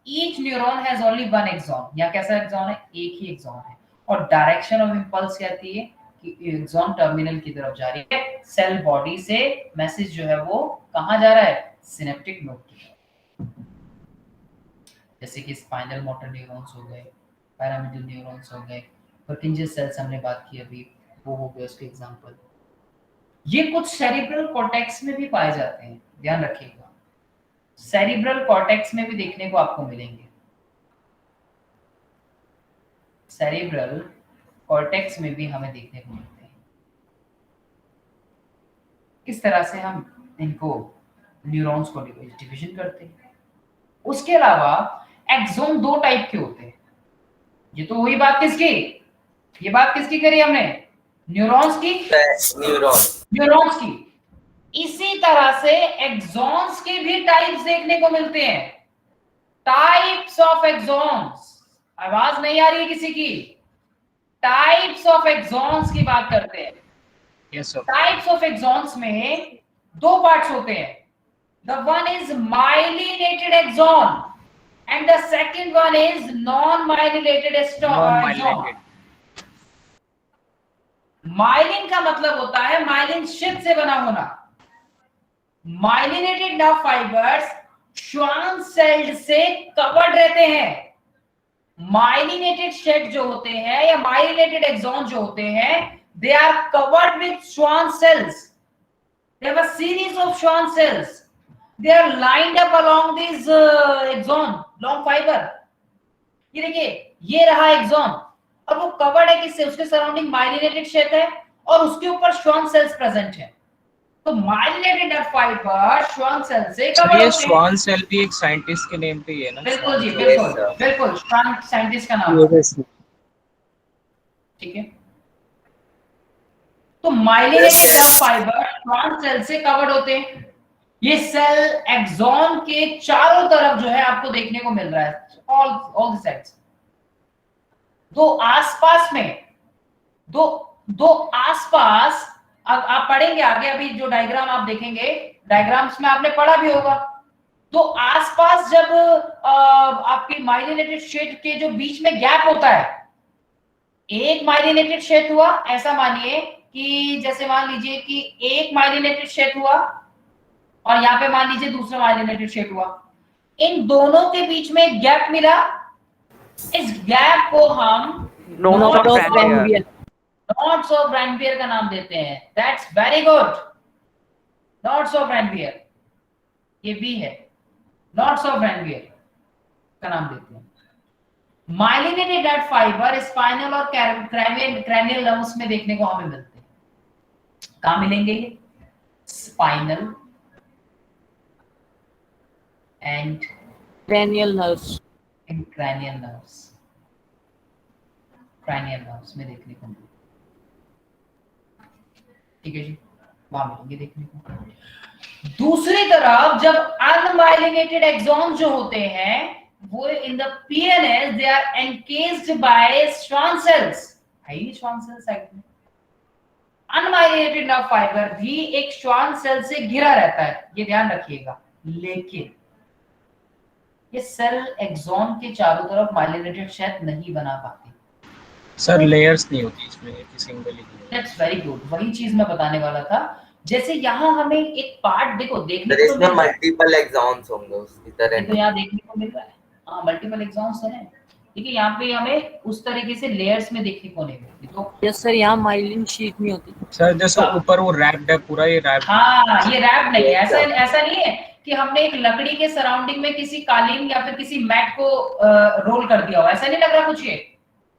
each neuron has only one axon. यहाँ कैसा एक्सॉन है? एक ही एक्सॉन है. और डायरेक्शन ऑफ इंपल्स कहती है कि एक्सॉन टर्मिनल की तरफ जा रही है. सेल बॉडी से मैसेज जो है वो कहाँ जा रहा है? सिनेप्टिक नोड की तरफ. जैसे कि स्पाइनल मोटर न्यूरॉन्स हो गए, पैरामिडल न्यूरॉन्स हो गए, पर्किंजर सेल्स हमने बात की अभी, वो हो गया उसके एग्जांपल. ये कुछ सेरिब्रल कॉर्टेक्स में भी पाए जाते हैं, ध्यान रखिएगा. सेरिब्रल कॉर्टेक्स में भी देखने को आपको मिलेंगे. सेरिब्रल कॉर्टेक्स में भी हमें देखने को मिलते हैं. किस तरह से हम इनको न्यूरॉन्स को डिवीजन करते हैं. उसके अलावा एक्सोन दो टाइप के होते हैं. ये तो वही बात किसकी, ये बात किसकी करी हमने? न्यूरॉन्स की. न्यूरॉन्स की. इसी तरह से एक्सॉन्स के भी टाइप्स देखने को मिलते हैं. Types of axons. आवाज नहीं आ रही है किसी की? टाइप्स ऑफ एक्सॉन्स की बात करते हैं. Yes sir. Types of axons में दो पार्ट्स होते हैं. The one is myelinated axon and the second one is non-myelinated axon. Myelin का मतलब होता है माइलिन शीथ से बना होना. Myelinated nerve fibres Schwann cell से कवर्ड रहते हैं. माइलिनेटेड शीथ जो होते हैं या माइलिनेटेड एक्सॉन जो होते हैं, they are covered with Schwann cells. They have a series of Schwann cells. They are lined up along this axon, long fiber. ये देखिए, ये रहा एक्सॉन और वो कवर्ड है किससे? उसके सराउंडिंग माइलिनेटेड शीथ है और उसके ऊपर श्वान सेल्स प्रेजेंट है. तो myelinated nerve fibre Schwann cell से कवर्ड होते हैं. ये श्वान सेल भी एक साइंटिस्ट के नेम पे ही है ना? बिल्कुल जी, बिल्कुल बिल्कुल, श्वान साइंटिस्ट का नाम है. ठीक है. तो myelinated nerve fibre Schwann cell से कवर्ड होते हैं. ये सेल एक्सॉन के चारों तरफ जो है आपको देखने को मिल रहा है, ऑल द साइड्स. दो आसपास में, दो आसपास. अब आप पढ़ेंगे आगे, अभी जो डायग्राम आप देखेंगे, डायग्राम्स में आपने पढ़ा भी होगा. तो आसपास जब आपकी माइलिनेटेड शीथ के जो बीच में गैप होता है, एक माइलिनेटेड शीथ हुआ, ऐसा मानिए कि जैसे मान लीजिए कि एक माइलिनेटेड शीथ हुआ और यहाँ पे मान लीजिए दूसरा माइलिनेटेड शीथ हुआ. इन दोनों के बीच में गैप मिला. इस गैप को हम Notes of Randbier. Notes of Ranvier का नाम देते हैं। That's very good. Notes of Ranvier, ये भी है, नोट्स ऑफ रैंडबियर का नाम देते हैं। माइलिनेटेड डेड फाइबर स्पाइनल और क्रैनियल नर्व्स में देखने को हमें मिलते हैं। कहां मिलेंगे ये? Spinal and cranial nerves. In cranial nerves, cranial nerves में देखने को मिलते हैं। ठीक है जी, वहां मिलेंगे देखने को। दूसरी तरफ जब अनमाइलिनेटेड एक्सॉन्स जो होते हैं वो in the PNS they are encased by Schwann cells. है ही श्वान सेल साइड में। अनमाइलिनेटेड नर्व फाइबर भी एक श्वान सेल से घिरा रहता है, ये ध्यान रखिएगा। लेकिन ये सेल एक्सॉन के चारों तरफ माइलिनेटेड शायद नहीं बना पाती। सर लेयर्स नहीं होती इसमें, single he. That's very good, वही चीज मैं बताने वाला था। जैसे यहाँ हमें एक पार्ट देखो देखने को इसमें मल्टीपल एक्सॉन्स होंगे उसकी तरह। तो यहाँ देखने को मिल रहा है, हाँ मल्टीपल एक्सॉन्स हैं। ठीक है, यहाँ पे हमें उस तरीके से लेयर्स में देखने को नहीं मिलती। तो यस सर, यहाँ माइलिन शीट नहीं होती सर जैसे ऊपर वो रैप्ड है पूरा, ये रैप्ड। हाँ ये रैप नहीं है, ऐसा नहीं है कि हमने एक लकड़ी के सराउंडिंग में किसी कालीन या फिर किसी मैट को रोल कर दिया हो, ऐसा नहीं लग रहा कुछ। ये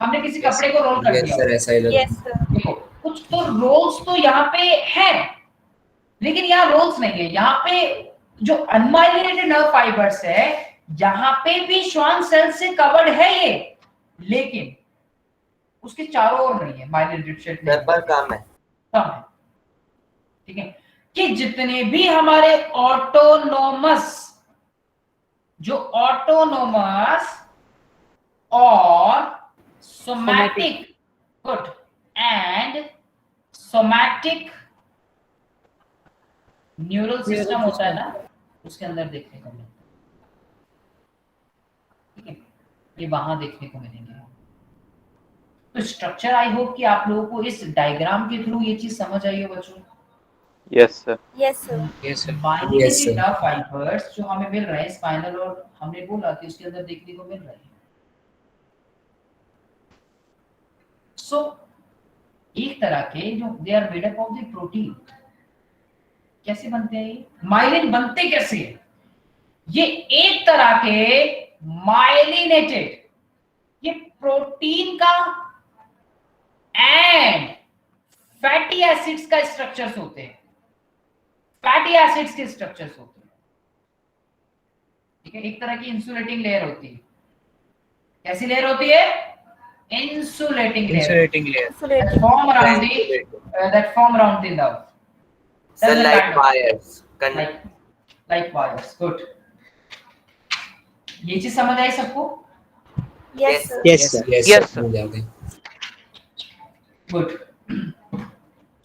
हमने किसी कपड़े को रोल कर दिया। सर ऐसा ही लग रहा है। देखो कुछ तो रोल्स तो यहाँ पे है, लेकिन यहाँ रोल्स नहीं है। यहाँ पे जो अनमाइलिनेटेड नर्व फाइबर्स है यहाँ पे भी श्वान सेल से कवर्ड है ये, लेकिन उसके चारों ओर नहीं है माइलिनेटेड शेड पर कम है। ठीक है, कि जितने भी हमारे ऑटोनोमस और somatic good and somatic neural system होता है ना, उसके अंदर देखने को मिलता है। ठीक है, ये वहां देखने को मिलेंगे। तो स्ट्रक्चर आई होप कि आप लोगों को इस डायग्राम के थ्रू ये चीज समझ आई हो बच्चों। Yes sir. Yes sir. Yes sir. Myelinated nerve fibres जो हमें मिल रहे हैं स्पाइनल और हमने बोला कि उसके अंदर देखने को मिल रहे हैं। सो एक तरह के जो they are made up of the protein. कैसे बनते हैं ये? माइलिन बनते कैसे हैं? ये एक तरह के माइलिनेटेड ये प्रोटीन का एंड फैटी एसिड्स का स्ट्रक्चर्स होते हैं। फैटी एसिड्स के स्ट्रक्चर्स होते हैं। ठीक है, एक तरह की इंसुलेटिंग लेयर होती है। कैसी लेयर होती है? Insulating layer that form around the nerve. So like wires. Like wires. Good. ये चीज समझ आई सबको? Yes sir. Yes sir. Yes sir. Good.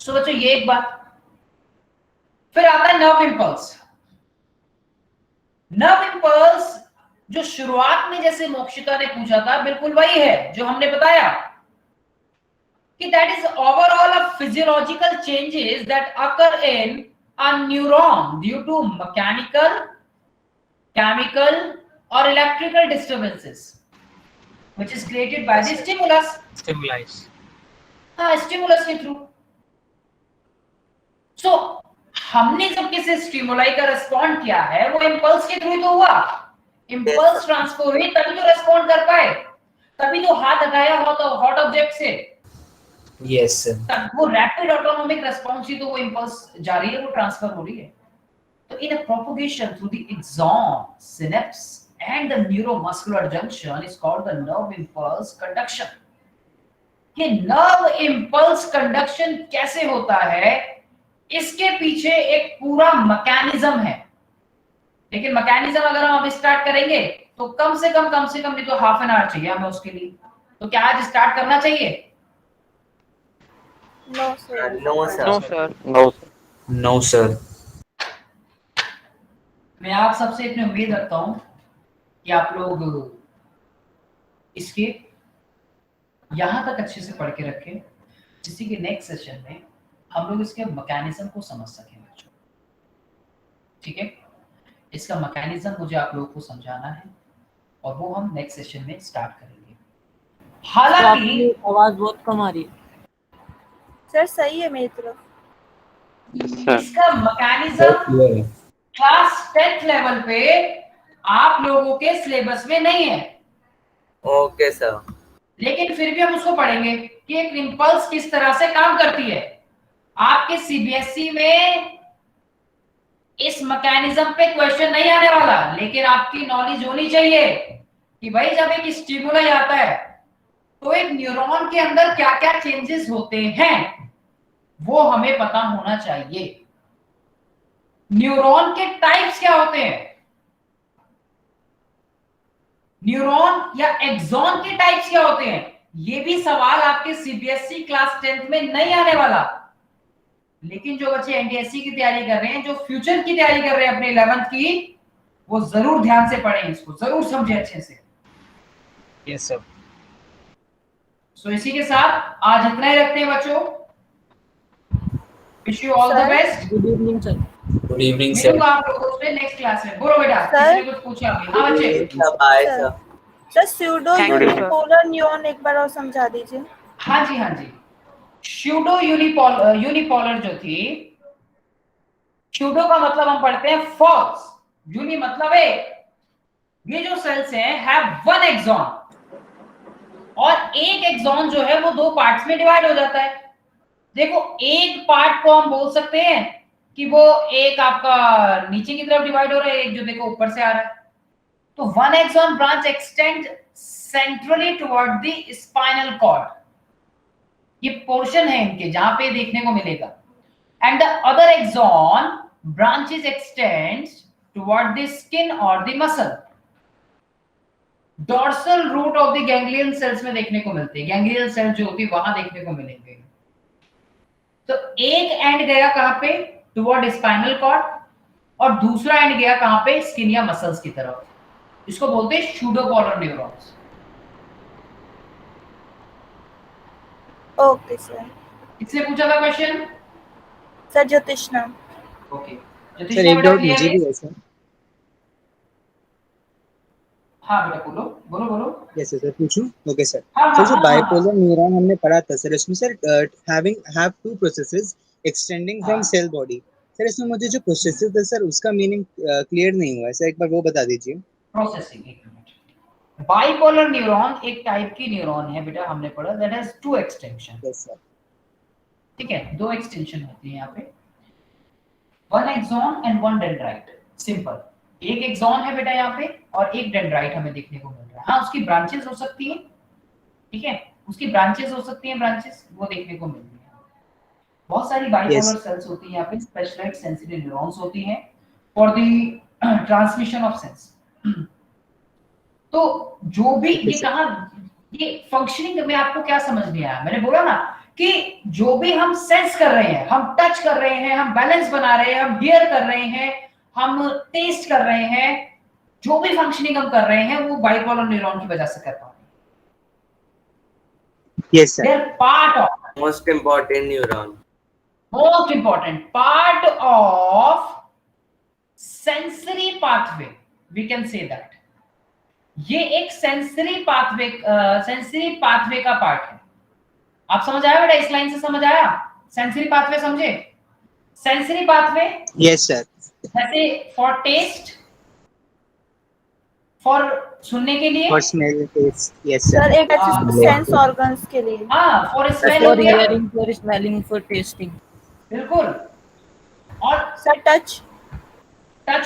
So बच्चों ये एक बात। फिर आता है नर्व इंपल्स। नर्व इंपल्स जो शुरुआत में जैसे मोक्षिता ने पूछा था बिल्कुल वही है जो हमने बताया कि that is overall a physiological changes that occur in a neuron due to mechanical, chemical और electrical disturbances which is created by the stimulus. हाँ, स्टिमुलस के थ्रू। सो हमने जब किसी स्टिमुलाई का रिस्पॉन्ड किया है वो इंपल्स के थ्रू तो हुआ। इंपल्स ट्रांसफर हुई तभी तो रिस्पॉन्ड कर पाए, तभी तो हाथ हटाया हॉट ऑब्जेक्ट से। Yes sir. तब वो रैपिड ऑटोनोमिक रिस्पॉन्स ही तो वो इंपल्स जारी है, वो ट्रांसफर हो रही है। तो in a propagation through the axon, synapse and the neuromuscular junction is called the nerve impulse conduction. ये नर्व इंपल्स कंडक्शन कैसे होता है, इसके पीछे एक पूरा मैकेनिज्म है। लेकिन मैकेनिज्म अगर हम अब स्टार्ट करेंगे तो कम से कम नहीं तो हाफ एन आवर चाहिए हमें उसके लिए। तो क्या आज स्टार्ट करना चाहिए? No sir. No sir. No sir. No sir. No sir. मैं आप सबसे इतनी उम्मीद रखता हूं कि आप लोग इसके यहां तक अच्छे से पढ़ के रखें, जिससे कि नेक्स्ट सेशन में हम लोग इसके मैकेनिज्म को समझ सकें बच्चों। ठीक है, इसका मैकेनिज्म मुझे आप लोगों को समझाना है और वो हम नेक्स्ट सेशन में स्टार्ट करेंगे। हालांकि आवाज बहुत कम आ रही है सर सही है मेरी तरफ। इसका मैकेनिज्म क्लास 10th लेवल पे आप लोगों के सिलेबस में नहीं है। Okay sir. लेकिन फिर भी हम उसको पढ़ेंगे कि एक इम्पल्स किस तरह से काम करती है। आपके सीबीएसई में इस मैकेनिज्म पे क्वेश्चन नहीं आने वाला, लेकिन आपकी नॉलेज होनी चाहिए कि भाई जब एक स्टिमुलस आता है तो एक न्यूरॉन के अंदर क्या क्या चेंजेस होते हैं वो हमें पता होना चाहिए। न्यूरॉन के टाइप्स क्या होते हैं, न्यूरॉन या एक्सॉन के टाइप्स क्या होते हैं, ये भी सवाल आपके सीबीएसई क्लास 10th में नहीं आने वाला। लेकिन जो बच्चे एनडीएससी की तैयारी कर रहे हैं, जो फ्यूचर की तैयारी कर रहे हैं अपने 11th की, वो जरूर ध्यान से पढ़ें, इसको जरूर समझें अच्छे से। Yes sir. सो इसी के साथ आज इतना ही रखते हैं बच्चों। Wish you all the best. Good evening sir. Good evening sir. मिलूंगा आप लोगों से नेक्स्ट क्लास में। बोलो बेटा, किसी ने कुछ पूछा अभी? हाँ बच्चे। Bye sir. Sir pseudo unipolar neuron एक बार और समझा दीजिए। हाँ जी हाँ जी। स्यूडो यूनिपोलर जो थी, स्यूडो का मतलब हम पढ़ते हैं फॉल्स, यूनि मतलब एक। ये जो सेल्स हैं हैव वन एक्सॉन, और एक एक्सॉन जो है वो दो पार्ट्स में डिवाइड हो जाता है। देखो एक पार्ट को हम बोल सकते हैं कि वो एक आपका नीचे की तरफ डिवाइड हो रहा है, एक जो देखो ऊपर से आ रहा है। तो one axon branch extend centrally toward the spinal cord, ये पोर्शन है इनके जहां पे देखने को मिलेगा। And the other axon branches extends toward the skin और the muscle. Dorsal root of the ganglion cells में देखने को मिलते हैं, गैंग्लियन सेल जो होती है वहां देखने को मिलेंगे। तो एक एंड गया कहां पे, टुवर्ड स्पाइनल कॉर्ड, और दूसरा एंड गया कहां पे, स्किन या मसल्स की तरफ। इसको बोलते हैं स्यूडोपोलर न्यूरॉन्स। Okay sir. किसने पूछा था question? Sir Jyotishna. Okay sir एक डाउट मुझे भी है सर। हाँ बेटा बोलो बोलो बोलो। यस सर पूछूं? Okay sir. हाँ, सर जो हाँ, बाइपोलर न्यूरॉन हमने पढ़ा था सर, इसमें sir have two processes extending from cell body. Sir इसमें मुझे जो प्रोसेसेस है सर उसका मीनिंग क्लियर नहीं हुआ है सर, एक बार वो बता दीजिए। प्रोसेसिंग, एक मिनट। बाइपोलर न्यूरॉन एक टाइप की न्यूरॉन है बेटा, हमने पढ़ा, that has two extension. Yes sir. ठीक है, दो एक्सटेंशन होती है यहाँ पे, one axon and one dendrite. Simple, एक एक्सॉन है बेटा यहाँ पे और एक डेंड्राइट हमें देखने को मिल रहा है। हाँ उसकी ब्रांचेस हो सकती हैं, ठीक है, उसकी ब्रांचेस हो सकती हैं, ब्रांचेस वो देखने को मिल रही है। बहुत सारी बाइपोलर सेल्स होती हैं यहाँ पे, स्पेशलाइज्ड सेंसिटिव न्यूरॉन्स होती हैं for the transmission of sense. तो जो भी ये कहा, ये फंक्शनिंग में आपको क्या समझ में आया? मैंने बोला ना कि जो भी हम सेंस कर रहे हैं, हम टच कर रहे हैं, हम बैलेंस बना रहे हैं, हम हियर कर रहे हैं, हम टेस्ट कर रहे हैं, जो भी फंक्शनिंग हम कर रहे हैं वो बाइपोलर न्यूरॉन की वजह से कर पाते हैं। Yes sir. They are part of most important neuron, most important part of sensory pathway, we can say that. ये एक सेंसरी पाथवे का पार्ट है। आप समझ आया बेटा? इस लाइन से समझ आया? सेंसरी पाथवे समझे? Sensory pathway, yes sir. जैसे फॉर टेस्ट, फॉर सुनने के लिए, for smell, taste, yes sir sir. एक सेंस ऑर्गन्स के लिए। हाँ फॉर स्मेल हो फॉर गया, hearing, for smelling, for tasting. बिल्कुल। और सर टच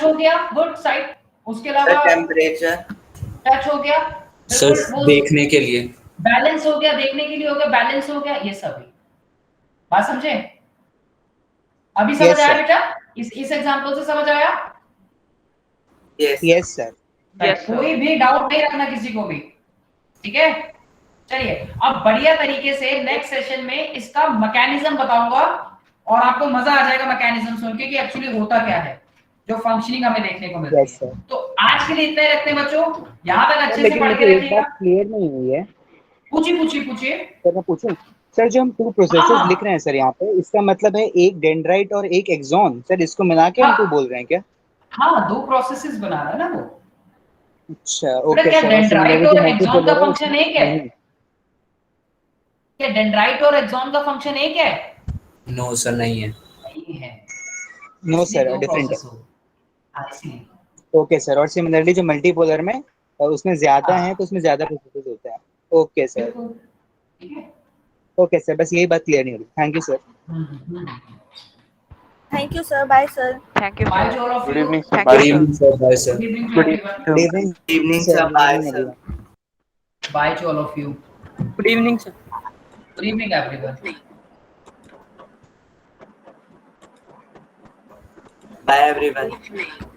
हो गया, गुड साइड। उसके अलावा टेम्परेचर, टच हो गया, सर देखने के लिए, बैलेंस हो गया, देखने के लिए हो गया, बैलेंस हो गया, ये सभी बात समझे? अभी समझ आया बेटा? इस एग्जांपल से समझ आया? Yes sir. कोई भी डाउट नहीं रखना किसी को भी, ठीक है? चलिए अब बढ़िया तरीके से नेक्स्ट सेशन में इसका मैकेनिज्म बताऊंगा और आपको मजा आ जाएगा मैकेनिज्म सुन के कि एक्चुअली होता क्या है, जो फंक्शनिंग हमें देखने को मिलती है। तो आज के लिए इतना ही रखते हैं बच्चों, यहाँ तक अच्छे से पढ़ के रखिएगा। क्लियर नहीं हुई है। पूछिए। सर मैं पूछूं? सर जो हम टू प्रोसेसेस लिख रहे हैं सर यहाँ पे, इसका मतलब है एक डेंड्राइट और एक एक्सॉन, सर इसको मिला के हम टू बोल रहे हैं क्या? हाँ दो प्रोसेसेस बना रहा है ना वो। अच्छा ओके सर। डेंड्राइट और एक्सॉन का फंक्शन एक है? क्या डेंड्राइट और एक्सॉन का फंक्शन एक है? नो सर नहीं है। नहीं है। नो इसलिए सर दो डिफरेंट है। प्रोसेस हो। हाँ, इसलिए। ओके सर, और सिमिलरली जो मल्टीपोलर में उसमें ज्यादा हाँ। है तो उसमें ज्यादा प्रोसेसेस होते हैं। Okay sir. बिल्कुल। ठीक है। ओके सर, बस यही बात क्लियर नहीं हुई। Thank you sir. Thank you sir, bye sir. Thank you, Bye sir. to all of Good you. evening, sir. Thank Bye, you, good sir. Evening sir, bye sir. Good evening to Good everyone. Good evening evening sir, sir, good bye evening sir. Everyone. Bye to all of you. Good evening, sir. Good evening, everyone. Bye everyone.